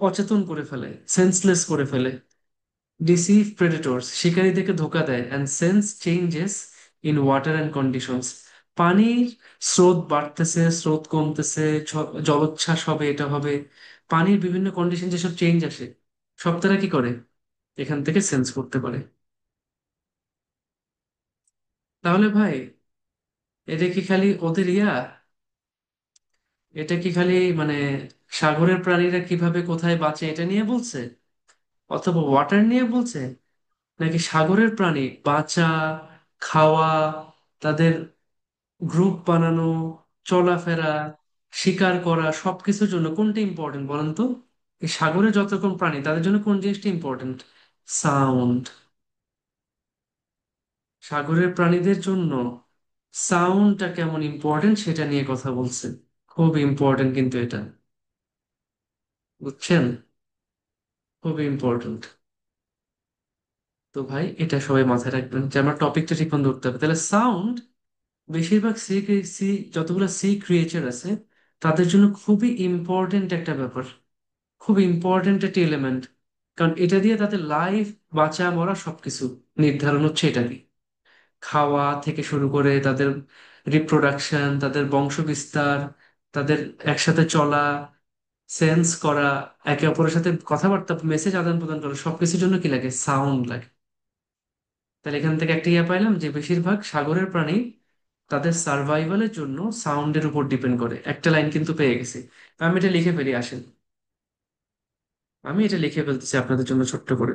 অচেতন করে ফেলে, সেন্সলেস করে ফেলে। ডিসিভ প্রেডেটর্স, শিকারীদেরকে ধোঁকা দেয়। And sense changes in water and conditions, পানির স্রোত বাড়তেছে, স্রোত কমতেছে, জলোচ্ছ্বাস হবে, এটা হবে, পানির বিভিন্ন কন্ডিশন যেসব চেঞ্জ আসে, সব তারা কি করে, এখান থেকে সেন্স করতে পারে। তাহলে ভাই, এটা কি খালি ওদের ইয়া, এটা কি খালি মানে সাগরের প্রাণীরা কিভাবে কোথায় বাঁচে এটা নিয়ে বলছে, অথবা ওয়াটার নিয়ে বলছে, নাকি সাগরের প্রাণী বাঁচা, খাওয়া, তাদের গ্রুপ বানানো, চলাফেরা, শিকার করা, সবকিছুর জন্য কোনটা ইম্পর্টেন্ট বলেন তো? এই সাগরে যত রকম প্রাণী তাদের জন্য কোন জিনিসটা ইম্পর্টেন্ট? সাউন্ড। সাগরের প্রাণীদের জন্য সাউন্ডটা কেমন ইম্পর্টেন্ট সেটা নিয়ে কথা বলছে। খুব ইম্পর্টেন্ট কিন্তু এটা, বুঝছেন? খুব ইম্পর্টেন্ট। তো ভাই এটা সবাই মাথায় রাখবেন যে আমার টপিকটা ঠিক মতো ধরতে হবে। তাহলে সাউন্ড বেশিরভাগ সি, যতগুলো সি ক্রিয়েচার আছে তাদের জন্য খুবই ইম্পর্টেন্ট একটা ব্যাপার, খুব ইম্পর্টেন্ট একটা এলিমেন্ট। কারণ এটা দিয়ে তাদের লাইফ, বাঁচা মরা সবকিছু নির্ধারণ হচ্ছে এটা দিয়ে। খাওয়া থেকে শুরু করে তাদের রিপ্রোডাকশন, তাদের বংশ বিস্তার, তাদের একসাথে চলা, সেন্স করা, একে অপরের সাথে কথাবার্তা, মেসেজ আদান প্রদান করা, সবকিছুর জন্য কি লাগে? সাউন্ড লাগে। তাহলে এখান থেকে একটা ইয়ে পাইলাম যে বেশিরভাগ সাগরের প্রাণী তাদের সার্ভাইভালের জন্য সাউন্ডের উপর ডিপেন্ড করে। একটা লাইন কিন্তু পেয়ে গেছি। আমি এটা লিখে ফেলি, আসেন। আমি এটা লিখে ফেলতেছি আপনাদের জন্য ছোট্ট করে।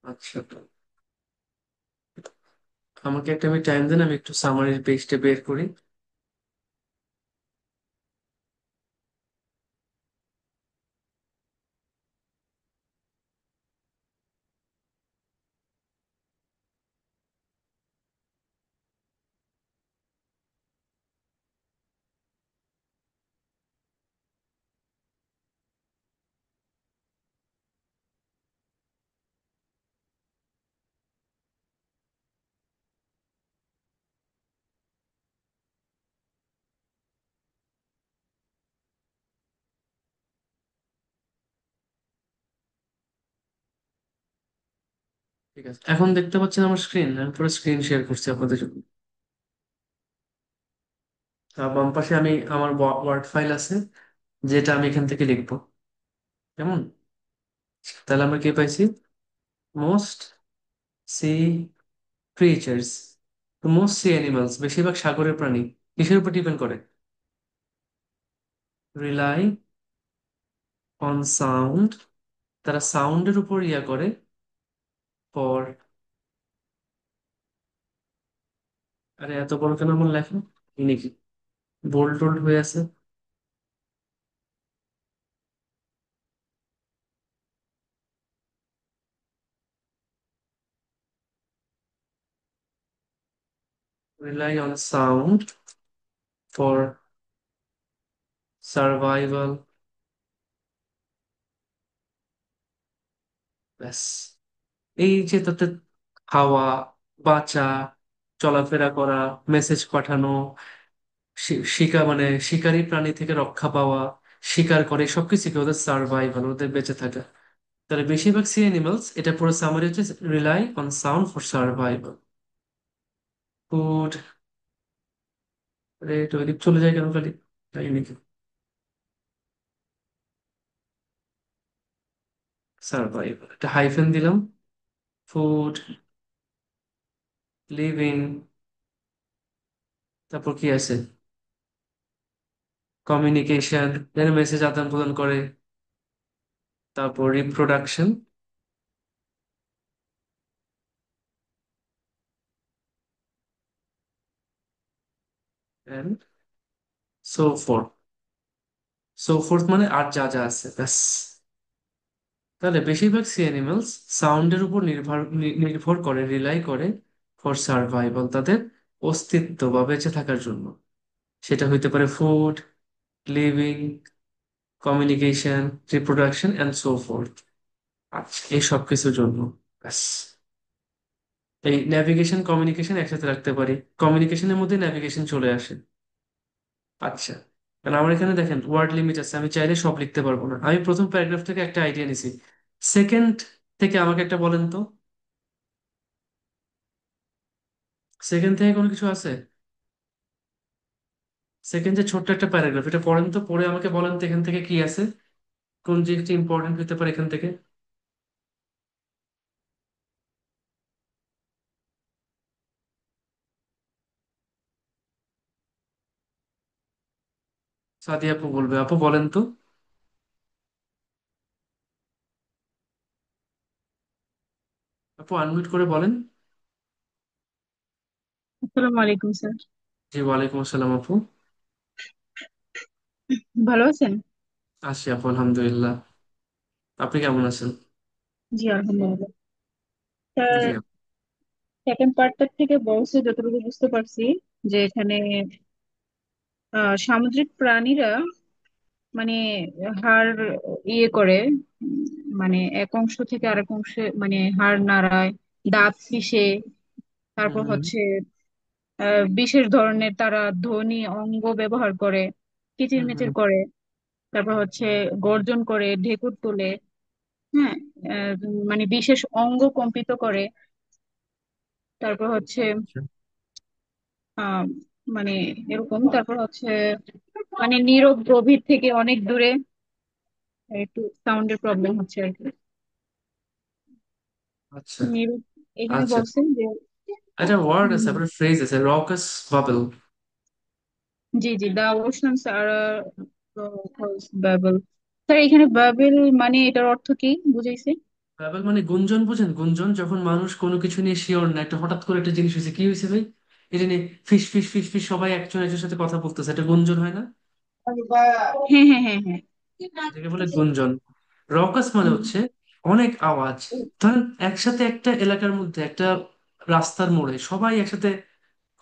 আচ্ছা, আমাকে একটা আমি টাইম দেন, আমি একটু সামারির পেজটা বের করি। ঠিক আছে, এখন দেখতে পাচ্ছেন আমার স্ক্রিন? আমি পুরো স্ক্রিন শেয়ার করছি আপনাদের জন্য। বাম পাশে আমি আমার ওয়ার্ড ফাইল আছে, যেটা আমি এখান থেকে লিখবো, কেমন? তাহলে আমরা কি পাইছি? Most sea creatures, most sea animals, বেশিরভাগ সাগরের প্রাণী কিসের উপর ডিপেন্ড করে? রিলাই অন সাউন্ড, তারা সাউন্ডের উপর ইয়া করে ফর, আরে এত বড় কেন আমার লেখা, এই নাকি বোল্ড টোল্ড হয়ে আছে? Rely on sound for survival, ব্যাস। এই যে তাতে খাওয়া, বাঁচা, চলাফেরা করা, মেসেজ পাঠানো, শিকার মানে শিকারী প্রাণী থেকে রক্ষা পাওয়া, শিকার করে, সবকিছু কি ওদের সার্ভাইভাল, ওদের বেঁচে থাকা। তাহলে বেশিরভাগ সি অ্যানিমালস, এটা পুরো সামারি হচ্ছে, rely on sound for survival. Food, rate ওইদিক চলে যায় কেন খালি, তাই নাকি? সার্ভাইভাল, একটা হাইফেন দিলাম। ফুড, লিভিং, তারপর কি আছে? কমিউনিকেশন, মেসেজ আদান প্রদান করে, তারপর reproduction and so forth. So forth মানে আর যা যা আছে, ব্যাস। তাহলে বেশিরভাগ সি অ্যানিমালস সাউন্ডের উপর নির্ভর করে, রিলাই করে ফর সার্ভাইভাল, তাদের অস্তিত্ব বা বেঁচে থাকার জন্য। সেটা হইতে পারে food, living, communication, reproduction and so fourth. আচ্ছা, এই সব কিছুর জন্য ব্যাস এই ন্যাভিগেশন কমিউনিকেশন একসাথে রাখতে পারি, কমিউনিকেশনের মধ্যে ন্যাভিগেশন চলে আসে। আচ্ছা, কারণ আমার এখানে দেখেন ওয়ার্ড লিমিট আছে, আমি চাইলে সব লিখতে পারবো না। আমি প্রথম প্যারাগ্রাফ থেকে একটা আইডিয়া নিছি, সেকেন্ড থেকে আমাকে একটা বলেন তো, সেকেন্ড থেকে কোনো কিছু আছে? সেকেন্ড যে ছোট্ট একটা প্যারাগ্রাফ, এটা পড়েন তো, পড়ে আমাকে বলেন তো এখান থেকে কি আছে, কোন জিনিসটা ইম্পর্টেন্ট হতে পারে এখান থেকে। সাদি আপু বলবে, আপু বলেন তো। আপু আনমিউট করে বলেন। আসসালামু আলাইকুম স্যার। জি ওয়ালাইকুম আসসালাম আপু। ভালো আছেন? আছি আপু, আলহামদুলিল্লাহ। আপনি কেমন আছেন? জি আলহামদুলিল্লাহ জি স্যার। আপু। সেকেন্ড পার্টটার থেকে বলছে যতটুকু বুঝতে পারছি যে এখানে সামুদ্রিক প্রাণীরা মানে হাড় করে, মানে এক অংশ থেকে আরেক অংশে মানে হাড় নাড়ায়, দাঁত পিষে, হুম তারপর হুম। হচ্ছে বিশেষ ধরনের তারা ধ্বনি অঙ্গ ব্যবহার করে, হুম হুম। কিচিরমিচির করে, তারপর হচ্ছে গর্জন করে, ঢেকুর তোলে। হ্যাঁ, আহ, মানে বিশেষ অঙ্গ কম্পিত করে। তারপর হচ্ছে আচ্ছা আহ মানে এরকম, তারপর হচ্ছে মানে নীরব গভীর থেকে অনেক দূরে। একটু সাউন্ডের প্রবলেম হচ্ছে আর কি। আচ্ছা। নীরব, এখানে আচ্ছা, বলছেন যে একটা ওয়ার্ড আছে, উম, আপনার ফ্রেজ আছে, রকাস বাবল। জি জি, দা ওশানস আর বাবল। স্যার এখানে বাবেল মানে এটার অর্থ কি বুঝাইছে? বাবল মানে গুঞ্জন, বুঝেন? গুঞ্জন, যখন মানুষ কোনো কিছু নিয়ে শিওর না, একটা হঠাৎ করে একটা জিনিস হয়েছে, কি হয়েছে ভাই, এটা নিয়ে ফিস ফিস ফিস ফিস সবাই একজন একজনের সাথে কথা বলতেছে, এটা গুঞ্জন হয় না? হ্যাঁ হ্যাঁ হ্যাঁ হ্যাঁ। এটাকে বলে গুঞ্জন। রকাস মানে হুম, হচ্ছে অনেক আওয়াজ। ধরেন একসাথে একটা এলাকার মধ্যে, একটা রাস্তার মোড়ে সবাই একসাথে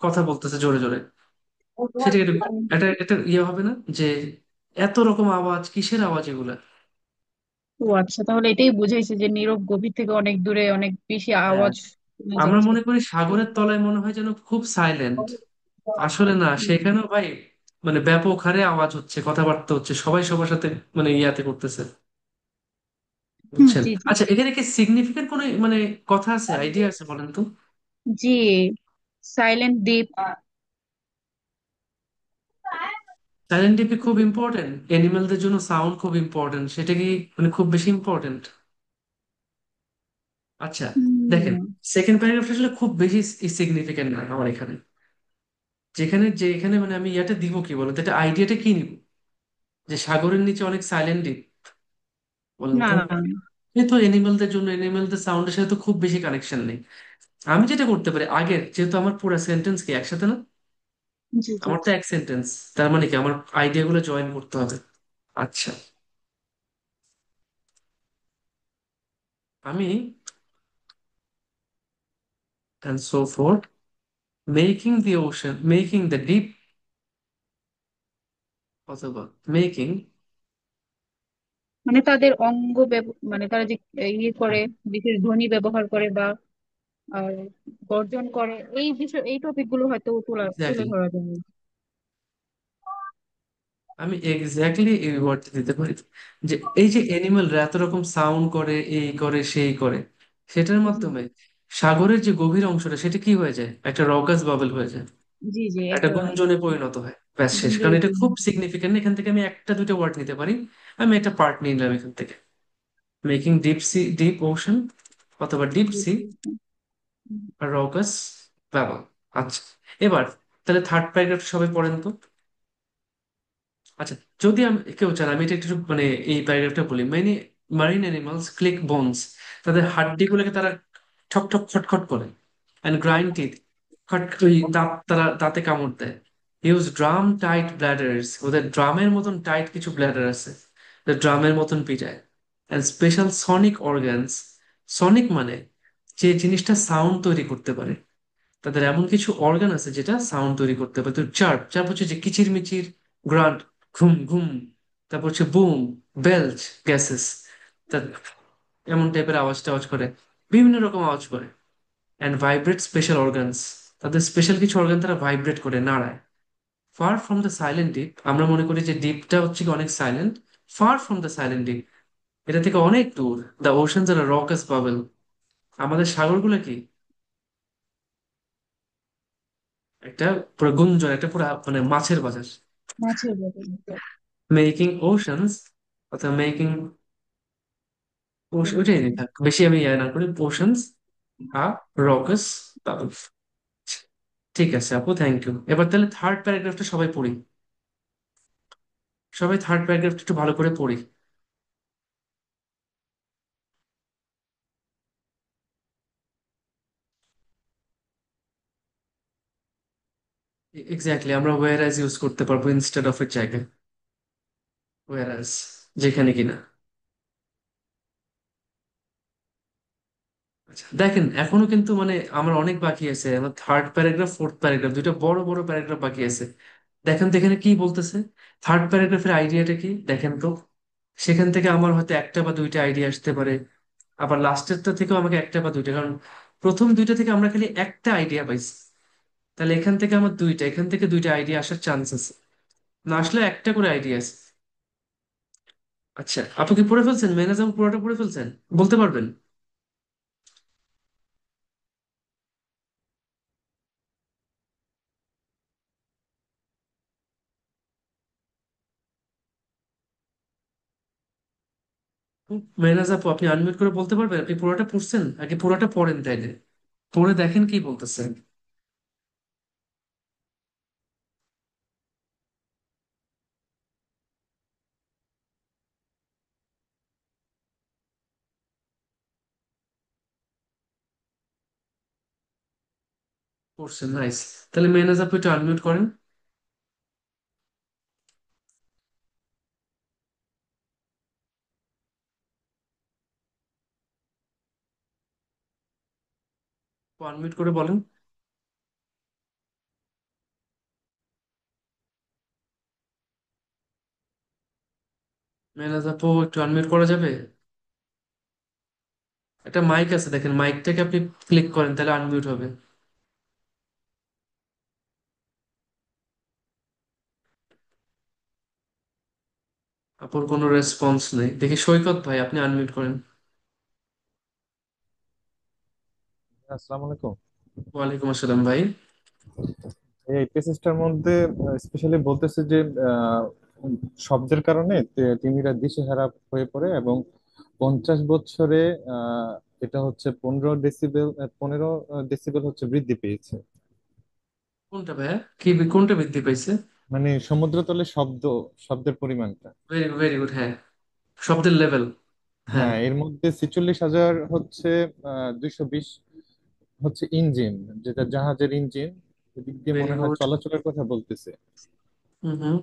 কথা বলতেছে জোরে জোরে, সেটাকে একটা একটা একটা ইয়ে হবে না যে এত রকম আওয়াজ, কিসের আওয়াজ এগুলা? ও আচ্ছা, তাহলে এটাই বুঝাইছে যে নীরব গভীর থেকে অনেক দূরে অনেক বেশি হ্যাঁ, আওয়াজ শোনা আমরা যাচ্ছে। মনে করি সাগরের তলায় মনে হয় যেন খুব সাইলেন্ট, আসলে না, হুম, সেখানেও ভাই মানে ব্যাপক হারে আওয়াজ হচ্ছে, কথাবার্তা হচ্ছে, সবাই সবার সাথে মানে ইয়াতে করতেছে, হুম, বুঝছেন? জি জি আচ্ছা, এখানে কি সিগনিফিকেন্ট কোনো মানে কথা আছে, আইডিয়া আছে, বলেন তো? জি। সাইলেন্ট দ্বীপ। সাইলেন্ট টিপি খুব ইম্পর্টেন্ট, এনিমেলদের জন্য সাউন্ড খুব ইম্পর্টেন্ট, সেটা কি মানে খুব বেশি ইম্পর্টেন্ট? আচ্ছা, দেখেন হুম, সেকেন্ড প্যারাগ্রাফটা আসলে খুব বেশি সিগনিফিকেন্ট না আমার এখানে, যেখানে যে এখানে মানে আমি ইয়াটা দিব কি বলতো, এটা আইডিয়াটা কি নিব, যে সাগরের নিচে অনেক সাইলেন্ট দ্বীপ, বলেন না তো? না না। এই তো এনিমেলদের জন্য, এনিমেলদের সাউন্ডের সাথে তো খুব বেশি কানেকশন নেই। আমি যেটা করতে পারি আগের, যেহেতু আমার পুরো সেন্টেন্স কি একসাথে না, জি জি। আমার তো এক সেন্টেন্স, তার মানে কি আমার আইডিয়া গুলো জয়েন করতে হবে। আচ্ছা, আমি and so forth, making the ocean, making the deep, অথবা মেকিং, মানে তাদের অঙ্গ মানে তারা যে ইয়ে করে, বিশেষ ধ্বনি ব্যবহার করে বা আহ, গর্জন করে, এই বিষয় এই টপিক গুলো হয়তো তুলে এক্স্যাক্টলি, ধরা যাবে। আমি এক্স্যাক্টলি এই ওয়ার্ডটা দিতে পারি, যে এই যে এনিমেলরা এত রকম সাউন্ড করে, এই করে সেই করে, সেটার জি মাধ্যমে সাগরের যে গভীর অংশটা সেটা কি হয়ে যায়, একটা রগাস বাবেল হয়ে যায়, জি জি, একটা একটা গুঞ্জনে পরিণত হয়, ব্যাস শেষ। কারণ গুঞ্জনে এটা খুব পরিণত হয়। সিগনিফিকেন্ট, এখান থেকে আমি একটা দুইটা ওয়ার্ড নিতে পারি, আমি একটা পার্ট নিলাম এখান থেকে, making deep sea, deep ocean, অথবা ডিপ জি, সি জি, জি। রগাস বাবেল। আচ্ছা, এবার তাহলে থার্ড প্যারাগ্রাফ সবাই পড়েন তো। আচ্ছা, যদি আমি কেউ চান আমি এটা একটু মানে এই প্যারাগ্রাফটা বলি, মানে মারিন অ্যানিমালস ক্লিক বোনস, তাদের হাড্ডিগুলোকে তারা ঠক ঠক খটখট করে, অ্যান্ড গ্রাইন্ড টিথ, খট ওই দাঁত, তারা দাঁতে কামড় দেয়। ইউজ ড্রাম টাইট ব্ল্যাডার্স, ওদের ড্রামের মতন টাইট কিছু ব্ল্যাডার আছে, ড্রামের মতন পিটায়। And special sonic organs, sonic মানে যে জিনিসটা সাউন্ড তৈরি করতে পারে, তাদের এমন কিছু অর্গান আছে যেটা সাউন্ড তৈরি করতে পারে। তো চার্প, চার্প হচ্ছে যে কিচির মিচির, গ্রান্ট, ঘুম ঘুম, তারপর হচ্ছে বুম, বেলচ গ্যাসেস, তা এমন টাইপের আওয়াজ টাওয়াজ করে, বিভিন্ন রকম আওয়াজ করে। অ্যান্ড ভাইব্রেট স্পেশাল অর্গানস, তাদের স্পেশাল কিছু অর্গান তারা ভাইব্রেট করে, নাড়ায়। Far from the silent deep, আমরা মনে করি যে ডিপটা হচ্ছে কি অনেক silent. Far from the silent deep, এটা থেকে অনেক দূর, the oceans are raucous babel, আমাদের সাগরগুলো কি একটা পুরো গুঞ্জন, একটা পুরো মানে মাছের বাজার। মাছের বদল। মেকিং ওশানস, অর্থাৎ মেকিং, ওইটাই থাক, বেশি আমি ইয়ে না করি, ওশানস আর রকাস বাবেল। ঠিক আছে আপু, থ্যাংক ইউ। এবার তাহলে থার্ড প্যারাগ্রাফটা সবাই পড়ি, সবাই থার্ড প্যারাগ্রাফটা একটু ভালো করে পড়ি। এক্স্যাক্টলি, আমরা ওয়্যার অ্যাজ ইউজ করতে পারবো ইনস্টেড অফ এর জায়গায়, ওয়্যার অ্যাজ, যেখানে কিনা। আচ্ছা দেখেন, এখনো কিন্তু মানে আমার অনেক বাকি আছে, আমার থার্ড প্যারাগ্রাফ ফোর্থ প্যারাগ্রাফ দুইটা বড় বড় প্যারাগ্রাফ বাকি আছে। দেখেন তো এখানে কি বলতেছে, থার্ড প্যারাগ্রাফের আইডিয়াটা কি দেখেন তো। সেখান থেকে আমার হয়তো একটা বা দুইটা আইডিয়া আসতে পারে, আবার লাস্টেরটা থেকেও আমাকে একটা বা দুইটা, কারণ প্রথম দুইটা থেকে আমরা খালি একটা আইডিয়া পাইছি। তাহলে এখান থেকে আমার দুইটা, এখান থেকে দুইটা আইডিয়া আসার চান্স আছে, না আসলে একটা করে আইডিয়া আছে। আচ্ছা আপনি কি পড়ে ফেলছেন, ম্যানেজার পুরোটা পড়ে ফেলছেন, বলতে পারবেন? মেহনাজ আপু, আপনি আনমিউট করে বলতে পারবেন আপনি পুরোটা পড়ছেন? আগে পুরোটা পড়েন তাইলে, পড়ে দেখেন কি বলতেছেন। পড়ছেন, নাইস। তাহলে মেহনাজ আপু একটু আনমিউট করেন, আনমিউট করে বলেন। মেহনাজ আপু একটু আনমিউট করা যাবে? একটা মাইক আছে দেখেন, মাইকটাকে আপনি ক্লিক করেন তাহলে আনমিউট হবে। আপুর কোনো রেসপন্স নেই, দেখি সৈকত ভাই আপনি আনমিউট করেন। আসসালামু আলাইকুম। ওয়ালাইকুম আসসালাম ভাই। এই পেসেজটার মধ্যে স্পেশালি বলতেছে যে আহ, শব্দের কারণে তিমিরা দিশেহারা হয়ে পড়ে এবং 50 বছরে আহ, এটা হচ্ছে 15 ডেসিবেল হচ্ছে বৃদ্ধি পেয়েছে। কোনটা ভাইয়া, কি কোনটা বৃদ্ধি পাইছে? মানে সমুদ্রতলে শব্দের পরিমাণটা। ভেরি গুড, ভেরি গুড, হ্যাঁ, শব্দের লেভেল, হ্যাঁ। হ্যাঁ, এর মধ্যে 46,000 হচ্ছে 220 হচ্ছে ইঞ্জিন, যেটা জাহাজের ইঞ্জিন, এদিক দিয়ে ভেরি মনে হয় গুড। চলাচলের কথা বলতেছে। হুম হুম।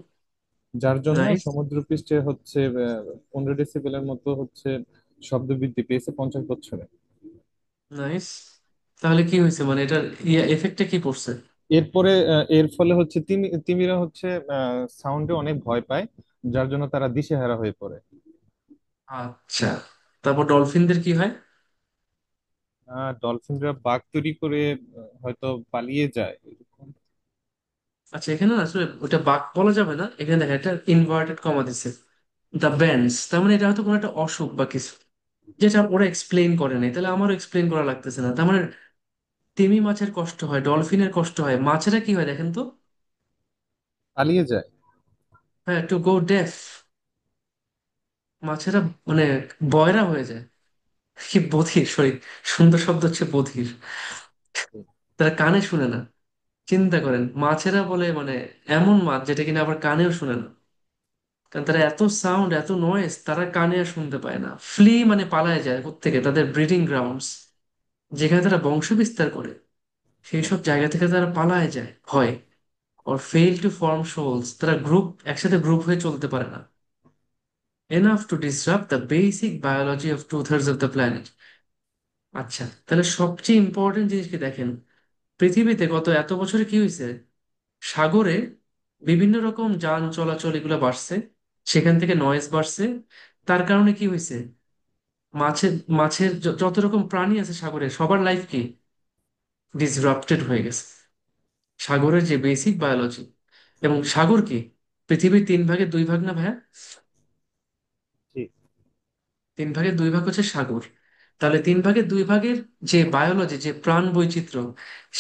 যার জন্য নাইস, সমুদ্রপৃষ্ঠে হচ্ছে 15 ডেসিবেলের মতো হচ্ছে শব্দ বৃদ্ধি পেয়েছে 50 বছরে। নাইস। তাহলে কি হয়েছে, মানে এটার ইয়া এফেক্টটা কি পড়ছে? এরপরে এর ফলে হচ্ছে তিমিরা হচ্ছে সাউন্ডে অনেক ভয় পায়, যার জন্য তারা দিশেহারা হয়ে পড়ে। আচ্ছা, তারপর ডলফিনদের কি হয়? ডলফিনরা বাঘ তৈরি করে হয়তো পালিয়ে যায় এরকম। আচ্ছা, এখানে না আসলে ওটা বাগ বলা যাবে না, এখানে দেখা একটা ইনভার্টেড কমা দিছে, দ্য ব্যান্ডস, তার মানে এটা হয়তো কোনো একটা অসুখ বা কিছু, যেটা ওরা এক্সপ্লেইন করে নাই, তাহলে আমারও এক্সপ্লেইন করা লাগতেছে না। তার মানে তিমি মাছের কষ্ট হয়, ডলফিনের কষ্ট হয়, মাছেরা কি হয় দেখেন তো? পালিয়ে যায়। হ্যাঁ, টু গো ডেফ, মাছেরা মানে বয়রা হয়ে যায়, কি বধির, সরি, সুন্দর শব্দ হচ্ছে বধির, তারা কানে শুনে না। চিন্তা করেন, মাছেরা বলে মানে এমন মাছ যেটা কিনা আবার কানেও শুনে না, কারণ তারা এত সাউন্ড এত নয়েজ তারা কানে আর শুনতে পায় না। ফ্লি মানে পালায় যায় থেকে তাদের ব্রিডিং গ্রাউন্ডস, যেখানে তারা বংশ বিস্তার করে, সেই সব জায়গা থেকে তারা পালায় যায় ভয়। Or fail to form shoals, তারা একসাথে গ্রুপ হয়ে চলতে পারে না, enough to disrupt the basic biology of 2/3 of the planet. আচ্ছা, তাহলে সবচেয়ে ইম্পর্টেন্ট জিনিস কি দেখেন, পৃথিবীতে গত এত বছরে কি হয়েছে, সাগরে বিভিন্ন রকম যান চলাচল এগুলো বাড়ছে, সেখান থেকে নয়েজ বাড়ছে। তার কারণে কি হয়েছে, মাছের মাছের যত রকম প্রাণী আছে সাগরে সবার লাইফ কি ডিসরাপ্টেড হয়ে গেছে। সাগরের যে বেসিক বায়োলজি, এবং সাগর কি পৃথিবীর 3 ভাগের 2 ভাগ না ভাইয়া? জি। 3 ভাগের 2 ভাগ হচ্ছে সাগর। তাহলে 3 ভাগের 2 ভাগের যে বায়োলজি, যে প্রাণ বৈচিত্র্য,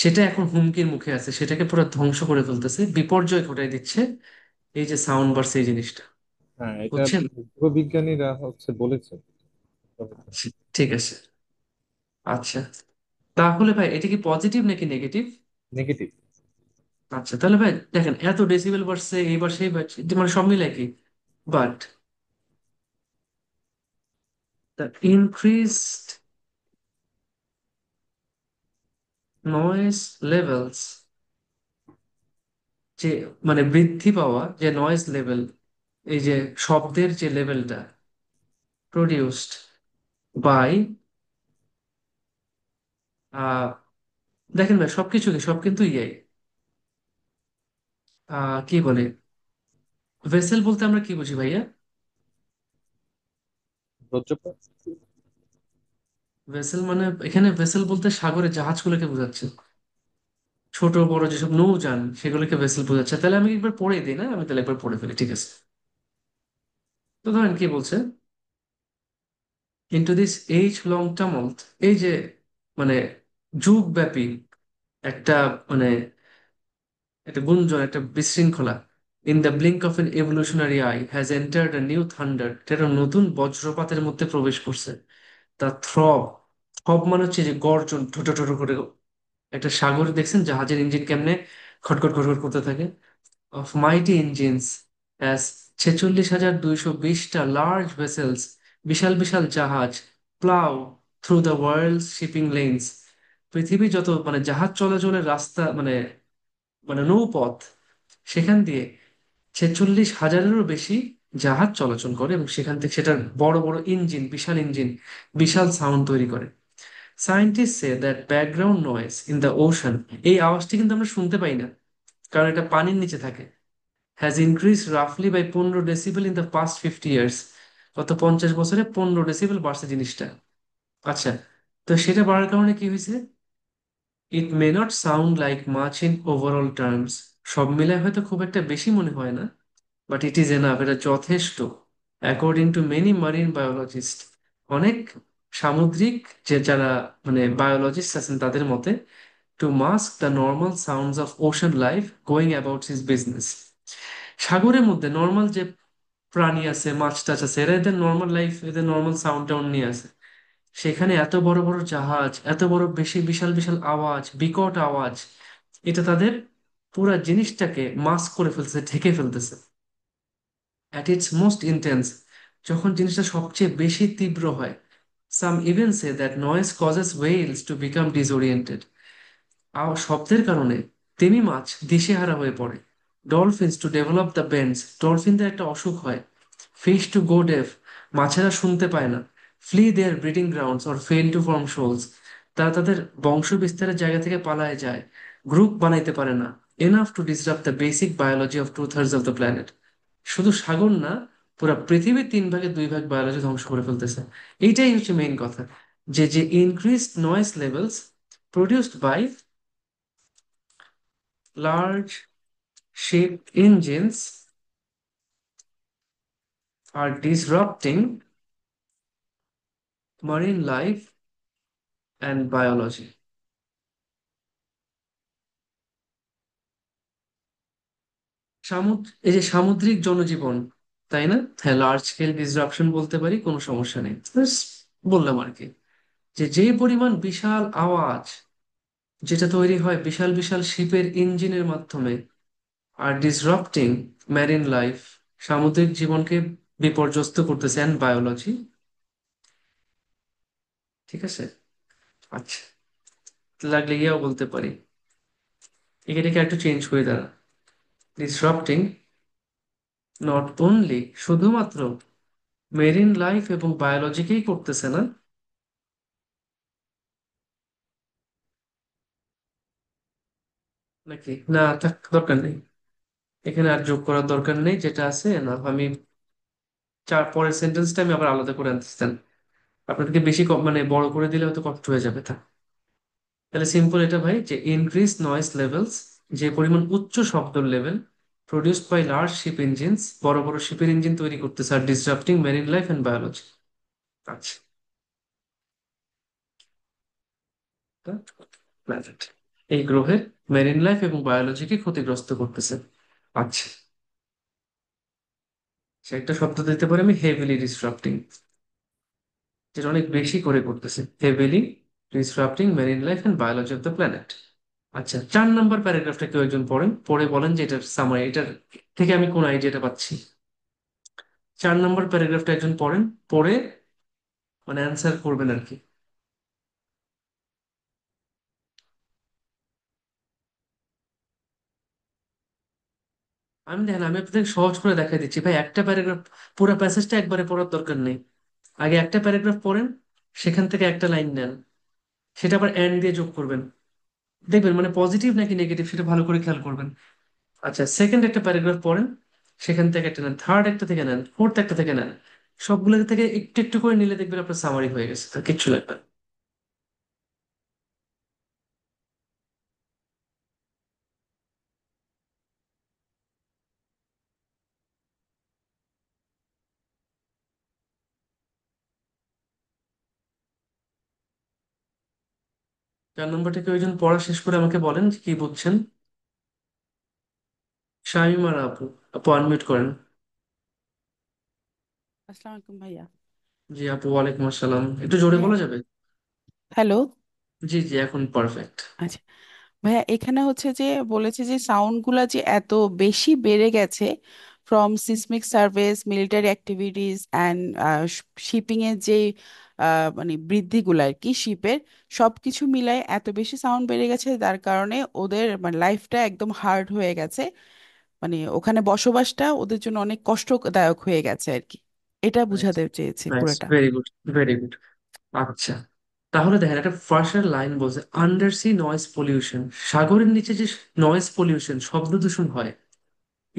সেটা এখন হুমকির মুখে আছে, সেটাকে পুরো ধ্বংস করে ফেলতেছে, বিপর্যয় ঘটাই দিচ্ছে এই যে সাউন্ড বার্স, এই জিনিসটা। হ্যাঁ, এটা বুঝছেন? জীববিজ্ঞানীরা বলেছে। আচ্ছা, ঠিক আছে। আচ্ছা, তাহলে ভাই এটা কি পজিটিভ নাকি নেগেটিভ? নেগেটিভ। আচ্ছা, তাহলে ভাই দেখেন, এত ডেসিবেল বাড়ছে, এইবার সেই বাড়ছে, মানে সব মিলে কি, but the increased noise levels, যে মানে বৃদ্ধি পাওয়া যে নয়েজ লেভেল, এই যে শব্দের যে লেভেলটা প্রডিউসড বাই, দেখেন ভাই সবকিছু কি, সব কিন্তু কি বলে, ভেসেল বলতে আমরা কি বুঝি ভাইয়া? রজ্জুপাত। ভেসেল মানে, এখানে ভেসেল বলতে সাগরে জাহাজগুলোকে বোঝাচ্ছে, ছোট বড় যেসব নৌযান সেগুলোকে ভেসেল বোঝাচ্ছে। তাহলে আমি একবার পড়ে দিই না, আমি তাহলে একবার পড়ে ফেলি, ঠিক আছে? তো ধরেন কি বলছে, ইন্টু দিস এইজ লং টামল্ট, এই যে মানে যুগব্যাপী একটা মানে একটা গুঞ্জন, একটা বিশৃঙ্খলা, in the blink of N evolutionary I has entered a new thunder, এটা নতুন বজ্রপাতের মধ্যে প্রবেশ করছে। তা থ্রব, থ্রব মানে হচ্ছে যে গর্জন, ঠোঁটো ঠোঁটো করে। একটা সাগরে দেখছেন জাহাজের ইঞ্জিন কেমনে খটখট খটখট করতে থাকে, অফ মাইটি ইঞ্জিনস অ্যাজ 46,220টা লার্জ ভেসেলস, বিশাল বিশাল জাহাজ, plough through the world shipping lanes, পৃথিবী যত মানে জাহাজ চলাচলের রাস্তা, মানে মানে নৌপথ, সেখান দিয়ে 46,000-এরও বেশি জাহাজ চলাচল করে, এবং সেখান থেকে সেটার বড় বড় ইঞ্জিন, বিশাল ইঞ্জিন, বিশাল সাউন্ড তৈরি করে। Scientist say that background noise in the ocean, এই আওয়াজটি কিন্তু আমরা শুনতে পাই না, কারণ এটা পানির নিচে থাকে, হ্যাজ ইনক্রিজ রাফলি by 15 decibel in the past 50 years, গত 50 বছরে 15 ডেসিবেল বাড়ছে জিনিসটা। আচ্ছা, তো সেটা বাড়ার কারণে কি হয়েছে, it may not sound like much in overall terms, সব মিলায় হয়তো খুব একটা বেশি মনে হয় না, বাট ইট ইজ এনাফ, এটা যথেষ্ট, according to many marine biologist, অনেক সামুদ্রিক যে যারা মানে বায়োলজিস্ট আছেন তাদের মতে, to mask the normal sounds of ocean life going about his business. সাগরের মধ্যে নর্মাল যে প্রাণী আছে, মাছ টাছ আছে, এরা এদের নর্মাল লাইফ, এদের নর্মাল সাউন্ড টাউন্ড নিয়ে আছে, সেখানে এত বড় বড় জাহাজ, এত বড় বেশি বিশাল বিশাল আওয়াজ, বিকট আওয়াজ, এটা তাদের পুরা জিনিসটাকে মাস্ক করে ফেলতেছে, ঢেকে ফেলতেছে। অ্যাট ইটস মোস্ট ইন্টেন্স, যখন জিনিসটা সবচেয়ে বেশি তীব্র হয়, some even say that noise causes whales to become disoriented, শব্দের কারণে তিমি মাছ দিশেহারা হয়ে পড়ে, dolphins to develop the bends, ডলফিনদের একটা অসুখ হয়, ফিশ টু গো ডেফ, মাছেরা শুনতে পায় না, flee their breeding grounds or fail to form shoals, তারা তাদের বংশ বিস্তারের জায়গা থেকে পালায় যায়, গ্রুপ বানাইতে পারে না, enough to disrupt the basic biology of 2/3 of the planet. শুধু সাগর না, পুরো পৃথিবীর 3 ভাগের 2 ভাগ বায়োলজি ধ্বংস করে ফেলতেছে। এইটাই হচ্ছে মেইন কথা, যে যে increased noise levels produced by large ship engines are disrupting marine life and biology. এই যে সামুদ্রিক জনজীবন, তাই না? হ্যাঁ, লার্জ স্কেল ডিসরাপশন বলতে পারি, কোনো সমস্যা নেই, Just বললাম আর কি, যে যে পরিমাণ বিশাল আওয়াজ যেটা তৈরি হয় বিশাল বিশাল শিপের ইঞ্জিনের মাধ্যমে, আর ডিসরাপ্টিং ম্যারিন লাইফ, সামুদ্রিক জীবনকে বিপর্যস্ত করতেছে, অ্যান্ড বায়োলজি। ঠিক আছে? আচ্ছা, লাগলে ইয়েও বলতে পারি, এটাকে একটু চেঞ্জ করে দাঁড়া, ডিসরাপ্টিং নট অনলি, শুধুমাত্র মেরিন লাইফ এবং বায়োলজিকেই করতেছে না, নাকি না থাক, দরকার নেই, এখানে আর যোগ করার দরকার নেই, যেটা আছে না আমি চার পরের সেন্টেন্সটা আমি আবার আলাদা করে আনতেছেন, আপনাদেরকে বেশি মানে বড় করে দিলে হয়তো কষ্ট হয়ে যাবে তা। তাহলে সিম্পল এটা ভাই, যে ইনক্রিজ নয়েজ লেভেলস, যে পরিমাণ উচ্চ শব্দ level produced by large ship engines, বড় বড় শিপের ইঞ্জিন তৈরি করতেছে, are disrupting marine life and biology. আচ্ছা, প্ল্যানেট, এই গ্রহের মেরিন লাইফ এবং বায়োলজিকে ক্ষতিগ্রস্ত করতেছে। আচ্ছা, সে একটা শব্দ দিতে পারি আমি, হেভিলি ডিসরাপ্টিং, যেটা অনেক বেশি করে করতেছে, heavily disrupting marine life and biology of the planet. আচ্ছা, 4 নম্বর প্যারাগ্রাফটা কেউ একজন পড়েন, পড়ে বলেন যে এটার সামারি, এটার থেকে আমি কোন আইডিয়াটা পাচ্ছি। 4 নম্বর প্যারাগ্রাফটা একজন পড়েন, পড়ে মানে অ্যান্সার করবেন আর কি। আমি দেখেন, আমি আপনাদের সহজ করে দেখাই দিচ্ছি ভাই, একটা প্যারাগ্রাফ, পুরো প্যাসেজটা একবারে পড়ার দরকার নেই। আগে একটা প্যারাগ্রাফ পড়েন, সেখান থেকে একটা লাইন নেন, সেটা আবার এন্ড দিয়ে যোগ করবেন, দেখবেন মানে পজিটিভ নাকি নেগেটিভ সেটা ভালো করে খেয়াল করবেন। আচ্ছা, সেকেন্ড একটা প্যারাগ্রাফ পড়েন, সেখান থেকে একটা নেন, থার্ড একটা থেকে নেন, ফোর্থ একটা থেকে নেন, সবগুলো থেকে একটু একটু করে নিলে দেখবেন আপনার সামারি হয়ে গেছে, তার কিচ্ছু লাগবে না। 4 নম্বরটা কেউ একজন পড়া শেষ করে আমাকে বলেন যে কি বুঝছেন। শামিম আর আপু, আপু আনমিউট করেন। আসসালামু আলাইকুম ভাইয়া। জি আপু, ওয়ালাইকুম আসসালাম, একটু জোরে ভাইয়া, বলা যাবে? হ্যালো। জি জি, এখন পারফেক্ট। আচ্ছা ভাইয়া, এখানে হচ্ছে যে বলেছে যে সাউন্ড গুলা যে এত বেশি বেড়ে গেছে from seismic surface, military activities and shipping এর যে মানে বৃদ্ধিগুলো আর কি শিপের, সবকিছু মিলায় এত বেশি সাউন্ড বেড়ে গেছে, যার কারণে ওদের মানে লাইফটা একদম হার্ড হয়ে গেছে, মানে ওখানে বসবাসটা ওদের জন্য অনেক কষ্টদায়ক হয়ে গেছে আর কি। এটা নাইস, বুঝাতে চেয়েছে নাইস, পুরোটা। Very good, very good. আচ্ছা, তাহলে দেখেন একটা ফার্স্টের লাইন বলছে আন্ডার সি নয়েজ পলিউশন, সাগরের নিচে যে নয়েজ পলিউশন, শব্দ দূষণ হয়,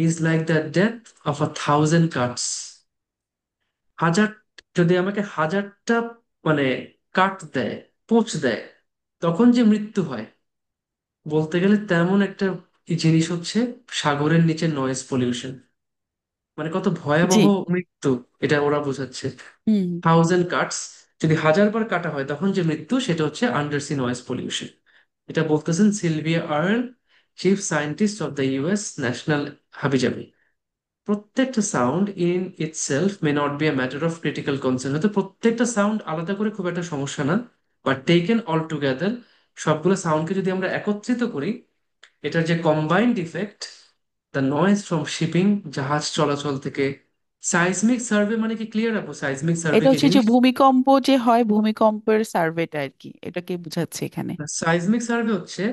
is like the death of 1,000 Katz. হাজার, যদি আমাকে 1000টা মানে কাট দেয়, পোঁচ দেয়, তখন যে মৃত্যু হয়, বলতে গেলে তেমন একটা জিনিস হচ্ছে সাগরের নিচে নয়েজ পলিউশন। মানে কত জি। ভয়াবহ মৃত্যু, এটা ওরা বোঝাচ্ছে। হুম। 1,000 কাটস, যদি 1000 বার কাটা হয় তখন যে মৃত্যু, সেটা হচ্ছে আন্ডার সি নয়েজ পলিউশন। এটা বলতেছেন Sylvia Earle, chief scientist of the US national হাবিজাবি। প্রত্যেকটা sound in itself may not be a matter of critical concern, হয়তো প্রত্যেকটা সাউন্ড আলাদা করে খুব একটা সমস্যা না, বাট টেকেন অল টুগেদার, সবগুলো সাউন্ডকে যদি আমরা একত্রিত করি, এটার যে combined effect, the noise from shipping, জাহাজ চলাচল থেকে, সাইজমিক সার্ভে, মানে কি ক্লিয়ার আপু সাইজমিক সার্ভে এটা কি হচ্ছে যে জিনিস? ভূমিকম্প যে হয়, ভূমিকম্পের সার্ভেটা আর কি, এটাকে বোঝাচ্ছে এখানে। সাইজমিক সার্ভে হচ্ছে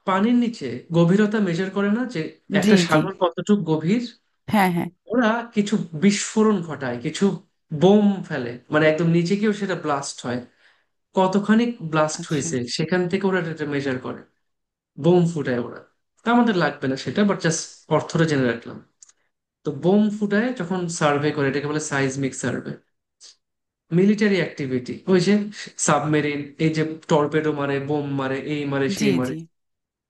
পানির নিচে গভীরতা মেজার করে না, যে জি একটা জি। সাগর কতটুকু গভীর, হ্যাঁ হ্যাঁ। ওরা কিছু বিস্ফোরণ ঘটায়, কিছু বোম ফেলে, মানে একদম নিচে গিয়েও সেটা ব্লাস্ট হয়, কতখানি ব্লাস্ট আচ্ছা। হয়েছে সেখান থেকে ওরা এটা মেজার করে, বোম ফুটায় ওরা। তা আমাদের লাগবে না সেটা, বাট জাস্ট অর্থটা জেনে রাখলাম। তো বোম ফুটায় যখন সার্ভে করে, এটাকে বলে সাইজমিক সার্ভে। মিলিটারি অ্যাক্টিভিটি, ওই যে সাবমেরিন, এই যে টর্পেডো মারে, বোম মারে, এই মারে জি সেই মারে, জি।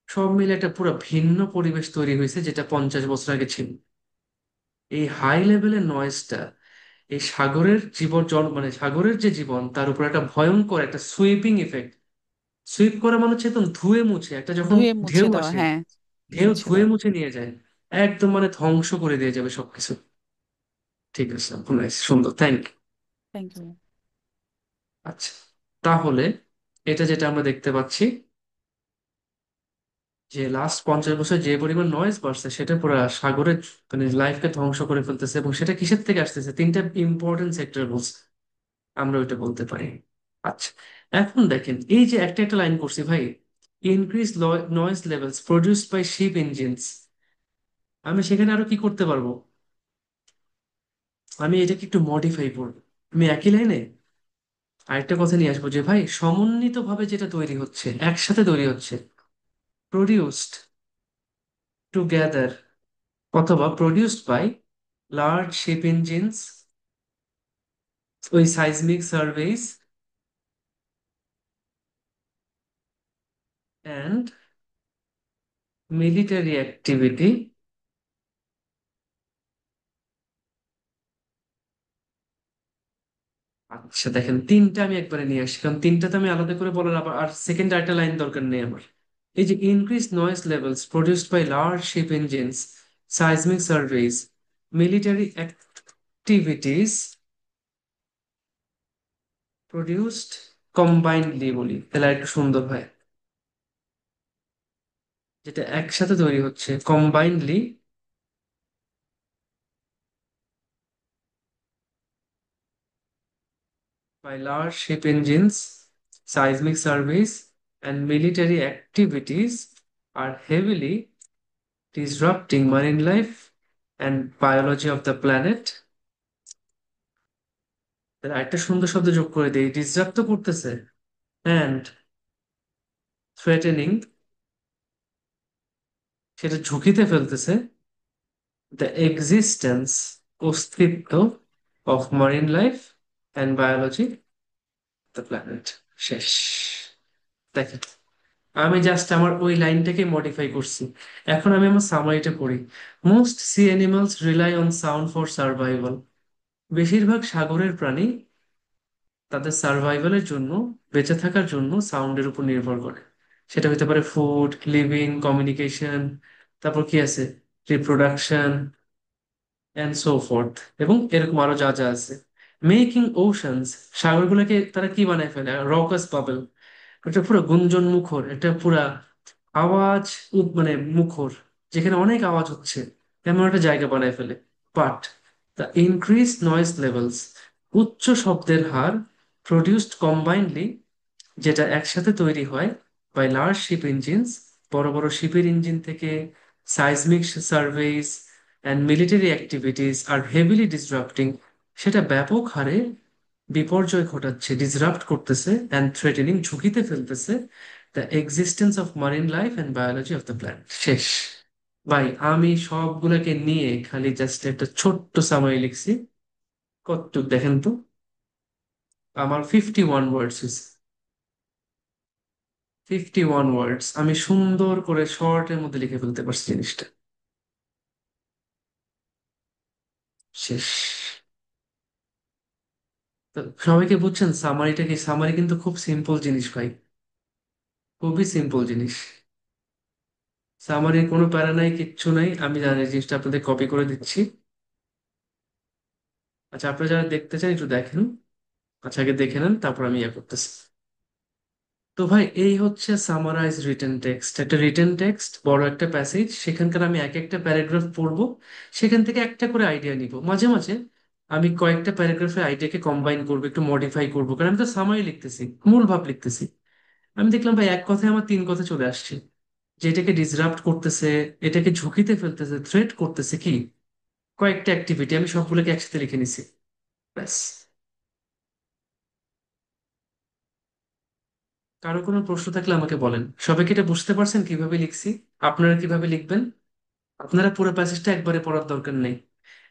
সব মিলে একটা পুরো ভিন্ন পরিবেশ তৈরি হয়েছে যেটা 50 বছর আগে ছিল। এই হাই লেভেলের নয়েজটা এই সাগরের জীবন জল, মানে সাগরের যে জীবন তার উপর একটা ভয়ঙ্কর একটা সুইপিং ইফেক্ট। সুইপ করা মানে হচ্ছে একদম ধুয়ে মুছে, একটা যখন ধুয়ে মুছে ঢেউ দেওয়া, আসে, হ্যাঁ। ঢেউ মুছে ধুয়ে দেওয়া। মুছে নিয়ে যায়, একদম মানে ধ্বংস করে দিয়ে যাবে সবকিছু। ঠিক আছে, নাইস, সুন্দর, থ্যাংক ইউ। Thank you. আচ্ছা, তাহলে এটা যেটা আমরা দেখতে পাচ্ছি, যে লাস্ট 50 বছর যে পরিমাণ নয়েজ বাড়ছে, সেটা পুরো সাগরের মানে লাইফকে ধ্বংস করে ফেলতেছে, এবং সেটা কিসের থেকে আসতেছে, তিনটা ইম্পর্টেন্ট সেক্টর বলছে, আমরা ওইটা বলতে পারি। আচ্ছা, এখন দেখেন এই যে একটা একটা লাইন করছি ভাই, increase noise levels produced by ship engines, আমি সেখানে আরো কি করতে পারবো, আমি এটাকে একটু মডিফাই করবো। আমি একই লাইনে আরেকটা কথা নিয়ে আসবো, যে ভাই সমন্বিত ভাবে যেটা তৈরি হচ্ছে, একসাথে তৈরি হচ্ছে, প্রডিউসড টুগেদার, অথবা produced by large ship engines, ওই seismic surveys and military activity. আচ্ছা দেখেন, তিনটা আমি একবারে নিয়ে আসি, কারণ তিনটা তো আমি আলাদা করে বলার আবার আর সেকেন্ড আরেকটা লাইন দরকার নেই আমার। এই যে increase noise levels produced by large ship engines, seismic surveys, military activities produced combinedly, বলি তাহলে একটু সুন্দর হয়, যেটা একসাথে তৈরি হচ্ছে combinedly by large ship engines, seismic surveys, and military activities are heavily disrupting marine life and biology of the planet. তাহলে আরেকটা সুন্দর শব্দ যোগ করে দেই, ডিসরাপ্ট তো করতেছে, অ্যান্ড থ্রেটেনিং, সেটা ঝুঁকিতে ফেলতেছে, দ্য এক্সিস্টেন্স, অস্তিত্ব, of marine life and biology the planet. শেষ। দেখেন, আমি জাস্ট আমার ওই লাইনটাকে মডিফাই করছি। এখন আমি আমার সামারিটা পড়ি। Most sea animals rely on sound for survival. বেশিরভাগ সাগরের প্রাণী তাদের সার্ভাইভালের জন্য, বেঁচে থাকার জন্য সাউন্ডের উপর নির্ভর করে। সেটা হতে পারে ফুড, লিভিং, কমিউনিকেশন, তারপর কি আছে, রিপ্রোডাকশন অ্যান্ড সো ফোর্থ, এবং এরকম আরো যা যা আছে। মেকিং ওশানস, সাগরগুলোকে তারা কি বানায় ফেলে, রকাস বাবল, এটা পুরো গুঞ্জন মুখর, এটা পুরা আওয়াজ মানে মুখর, যেখানে অনেক আওয়াজ হচ্ছে এমন একটা জায়গা বানায় ফেলে। But the increase noise levels, উচ্চ শব্দের হার, প্রডিউসড কম্বাইন্ডলি, যেটা একসাথে তৈরি হয় বাই লার্জ শিপ ইঞ্জিনস, বড় বড় শিপের ইঞ্জিন থেকে, seismic surveys and military activities are heavily disrupting, সেটা ব্যাপক হারে বিপর্যয় ঘটাচ্ছে, ডিসরাপ্ট করতেছে, অ্যান্ড থ্রেটেনিং, ঝুঁকিতে ফেলতেছে, the existence of marine life and biology of the planet. শেষ। ভাই আমি সবগুলোকে নিয়ে খালি জাস্ট একটা ছোট্ট সামারি লিখছি। কতটুক দেখেন তো, আমার 51 ওয়ার্ডস। 51 ওয়ার্ডস আমি সুন্দর করে শর্টের মধ্যে লিখে ফেলতে পারছি জিনিসটা। শেষ। তো সবাইকে বুঝছেন সামারিটা কি? সামারি কিন্তু খুব সিম্পল জিনিস ভাই, খুবই সিম্পল জিনিস। সামারির কোনো প্যারা নাই, কিচ্ছু নাই। আমি জানি এই জিনিসটা আপনাদের কপি করে দিচ্ছি। আচ্ছা, আপনারা যারা দেখতে চান একটু দেখেন। আচ্ছা আগে দেখে নেন, তারপর আমি ইয়ে করতেছি। তো ভাই এই হচ্ছে সামারাইজ রিটেন টেক্সট। একটা রিটেন টেক্সট, বড় একটা প্যাসেজ, সেখানকার আমি এক একটা প্যারাগ্রাফ পড়বো, সেখান থেকে একটা করে আইডিয়া নিব। মাঝে মাঝে আমি কয়েকটা প্যারাগ্রাফের আইডিয়াকে কম্বাইন করবো, একটু মডিফাই করবো, কারণ আমি তো সামারি লিখতেছি, মূল ভাব লিখতেছি। আমি দেখলাম ভাই এক কথায় আমার তিন কথা চলে আসছে, যে এটাকে ডিসরাপ্ট করতেছে, এটাকে ঝুঁকিতে ফেলতেছে, থ্রেট করতেছে কি, কয়েকটা অ্যাক্টিভিটি আমি সবগুলোকে একসাথে লিখে নিছি। ব্যাস। কারো কোনো প্রশ্ন থাকলে আমাকে বলেন। সবাই কি এটা বুঝতে পারছেন কিভাবে লিখছি? আপনারা কিভাবে লিখবেন? আপনারা পুরো প্যাসেজটা একবারে পড়ার দরকার নেই।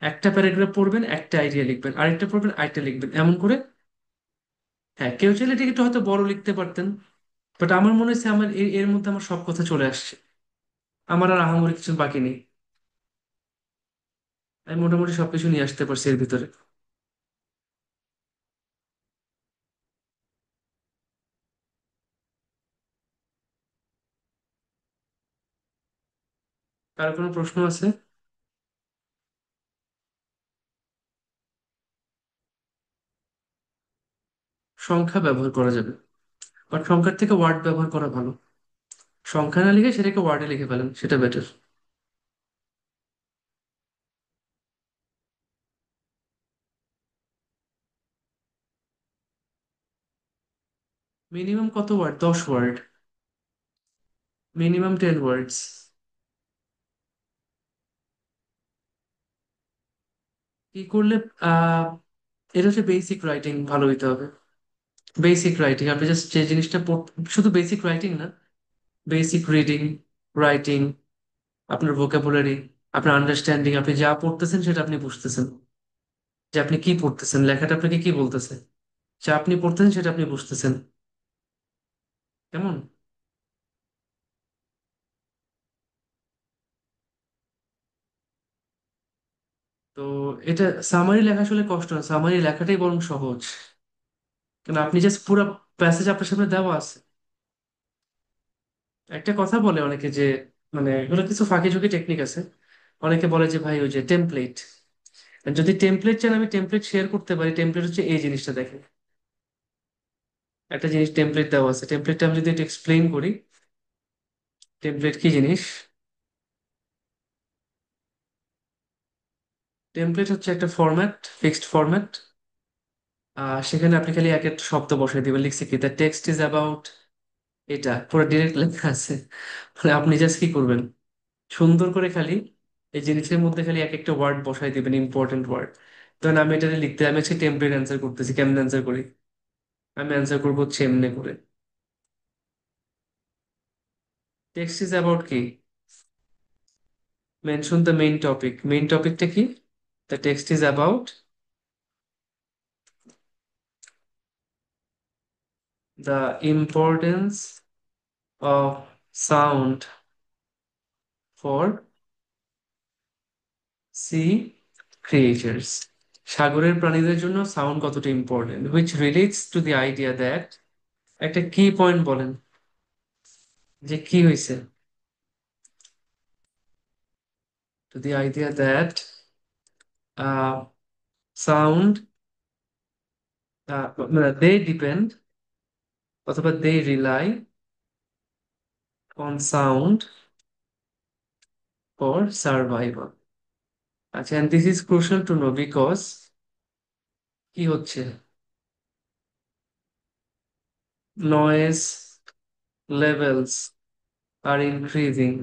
একটা প্যারাগ্রাফ পড়বেন, একটা আইডিয়া লিখবেন, আরেকটা পড়বেন, আরেকটা লিখবেন, এমন করে। হ্যাঁ, কেউ চাইলে এটাকে একটু হয়তো বড় লিখতে পারতেন, বাট আমার মনে হচ্ছে আমার এর মধ্যে আমার সব কথা চলে আসছে। আমার আর আহামরি কিছু বাকি নেই। আমি মোটামুটি সবকিছু নিয়ে আসতে পারছি এর ভিতরে। কার কোনো প্রশ্ন আছে? সংখ্যা ব্যবহার করা যাবে, বাট সংখ্যার থেকে ওয়ার্ড ব্যবহার করা ভালো। সংখ্যা না লিখে সেটাকে ওয়ার্ডে লিখে ফেলেন, সেটা বেটার। মিনিমাম কত ওয়ার্ড? 10 ওয়ার্ড। মিনিমাম 10 ওয়ার্ডস। কি করলে আহ এটা হচ্ছে বেসিক রাইটিং ভালো হইতে হবে। বেসিক রাইটিং, আপনি জাস্ট যে জিনিসটা শুধু বেসিক রাইটিং না, বেসিক রিডিং, রাইটিং, আপনার ভোকাবুলারি, আপনার আন্ডারস্ট্যান্ডিং, আপনি যা পড়তেছেন সেটা আপনি বুঝতেছেন, যে আপনি কি পড়তেছেন, লেখাটা আপনাকে কি বলতেছে, যা আপনি পড়তেছেন সেটা আপনি বুঝতেছেন। কেমন? তো এটা সামারি লেখা আসলে কষ্ট না, সামারি লেখাটাই বরং সহজ। কারণ আপনি জাস্ট পুরো প্যাসেজ আপনার সামনে দেওয়া আছে। একটা কথা বলে অনেকে যে, মানে এগুলো কিছু ফাঁকি ঝুঁকি টেকনিক আছে। অনেকে বলে যে ভাই ওই যে টেমপ্লেট, যদি টেমপ্লেট চান আমি টেমপ্লেট শেয়ার করতে পারি। টেমপ্লেট হচ্ছে এই জিনিসটা, দেখেন একটা জিনিস টেমপ্লেট দেওয়া আছে, টেমপ্লেটটা আমি যদি একটু এক্সপ্লেইন করি। টেমপ্লেট কি জিনিস? টেমপ্লেট হচ্ছে একটা ফরম্যাট, ফিক্সড ফরম্যাট। সেখানে আপনি খালি এক একটা শব্দ বসাই দিবেন। লিখছে কি, দ্য টেক্সট ইজ অ্যাবাউট, এটা পুরো ডিরেক্ট লেখা আছে। মানে আপনি জাস্ট কি করবেন, সুন্দর করে খালি এই জিনিসের মধ্যে খালি এক একটা ওয়ার্ড বসাই দিবেন, ইম্পর্টেন্ট ওয়ার্ড। ধরেন আমি এটা লিখতে, আমি হচ্ছে টেমপ্লেট অ্যান্সার করতেছি, কেমন অ্যান্সার করি? আমি অ্যান্সার করবো হচ্ছে এমনি করে। টেক্সট ইজ অ্যাবাউট কি, mention the main topic. Main টপিকটা কি? The text is about the importance of sound for sea creatures. সাগরের প্রাণীদের জন্য সাউন্ড কতটা important, which relates to the idea that, একটা কি পয়েন্ট বলেন, যে কি হয়েছে, to the idea that sound, মানে দে ডিপেন্ড অথবা they rely on sound for survival. আচ্ছা, and this is crucial to know because কি হচ্ছে, noise levels are increasing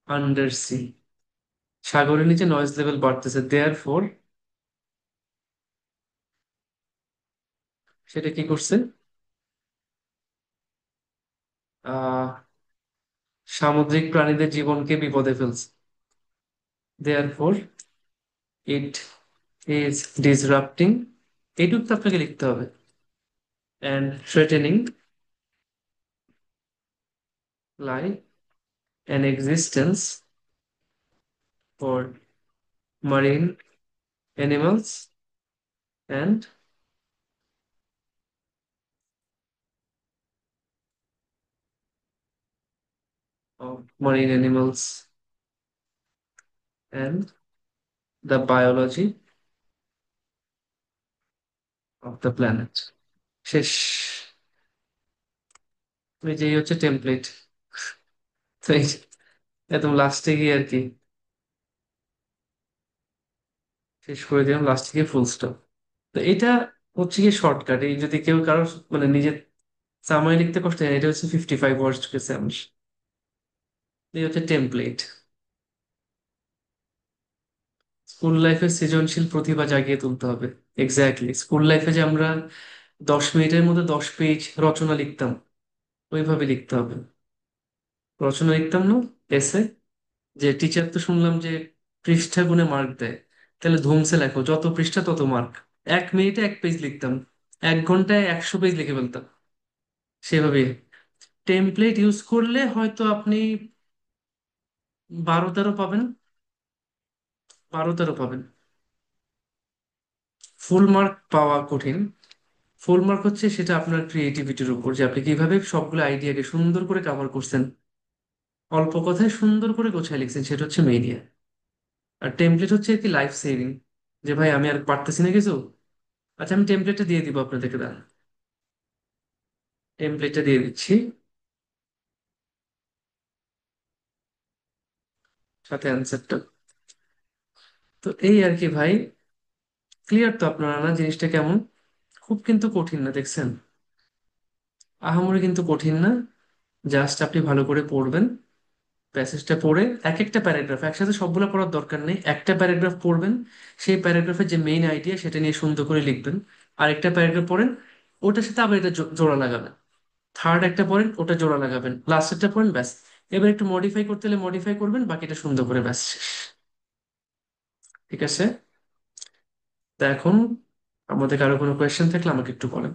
under sea, সাগরের নিচে নয়েজ লেভেল বাড়তেছে, দেয়ার ফোর সেটা কি করছে, আহ সামুদ্রিক প্রাণীদের জীবনকে বিপদে ফেলছে। দেয়ার ফোর ইট ইজ ডিসরাপ্টিং, এইটুকু তো আপনাকে লিখতে হবে, and threatening life and existence for marine animals and marine animals and the biology of the planet। শেষ। এই যে এই হচ্ছে টেমপ্লেট। তো এই যে একদম লাস্টে গিয়ে আর কি শেষ করে দিলাম, লাস্টে গিয়ে ফুল স্টপ। তো এটা হচ্ছে গিয়ে শর্টকাট। এই যদি কেউ কারো মানে নিজের সামারি লিখতে কষ্ট হয়, এটা হচ্ছে 55 ওয়ার্ডস সেন্স। এই হচ্ছে টেমপ্লেট। স্কুল লাইফে সৃজনশীল প্রতিভা জাগিয়ে তুলতে হবে। এক্স্যাক্টলি, স্কুল লাইফে যে আমরা 10 মিনিটের মধ্যে 10 পেজ রচনা লিখতাম, ওইভাবে লিখতে হবে। রচনা লিখতাম না, এসে, যে টিচার তো শুনলাম যে পৃষ্ঠা গুণে মার্ক দেয়, তাহলে ধুমসে লেখো, যত পৃষ্ঠা তত মার্ক। 1 মিনিটে 1 পেজ লিখতাম, 1 ঘন্টায় 100 পেজ লিখে ফেলতাম। সেভাবে টেমপ্লেট ইউজ করলে হয়তো আপনি 12-13 পাবেন, 12-13 পাবেন। ফুল মার্ক পাওয়া কঠিন। ফুল মার্ক হচ্ছে সেটা আপনার ক্রিয়েটিভিটির উপর, যে আপনি কিভাবে সবগুলো আইডিয়াকে সুন্দর করে কভার করছেন, অল্প কথায় সুন্দর করে গোছায় লিখছেন, সেটা হচ্ছে মেইন। আর টেমপ্লেট হচ্ছে কি লাইফ সেভিং, যে ভাই আমি আর পারতেছি না কিছু। আচ্ছা, আমি টেমপ্লেটটা দিয়ে দিব আপনাদেরকে, দাঁড়ান, টেমপ্লেটটা দিয়ে দিচ্ছি, সাথে অ্যান্সারটা। তো এই আর কি ভাই, ক্লিয়ার তো আপনারা না জিনিসটা কেমন? খুব কিন্তু কঠিন না, দেখছেন? আহামরি কিন্তু কঠিন না। জাস্ট আপনি ভালো করে পড়বেন, প্যাসেজটা পড়ে এক একটা প্যারাগ্রাফ, একসাথে সবগুলো পড়ার দরকার নেই, একটা প্যারাগ্রাফ পড়বেন, সেই প্যারাগ্রাফের যে মেইন আইডিয়া সেটা নিয়ে সুন্দর করে লিখবেন। আর একটা প্যারাগ্রাফ পড়েন, ওটার সাথে আবার এটা জোড়া লাগাবেন। থার্ড একটা পড়েন, ওটা জোড়া লাগাবেন, লাস্টেরটা পড়েন, ব্যাস। এবার একটু মডিফাই করতে হলে মডিফাই করবেন, বাকিটা সুন্দর করে ব্যাস শেষ। ঠিক আছে? তা এখন আমাদের কারো কোনো কোয়েশ্চেন থাকলে আমাকে একটু বলেন।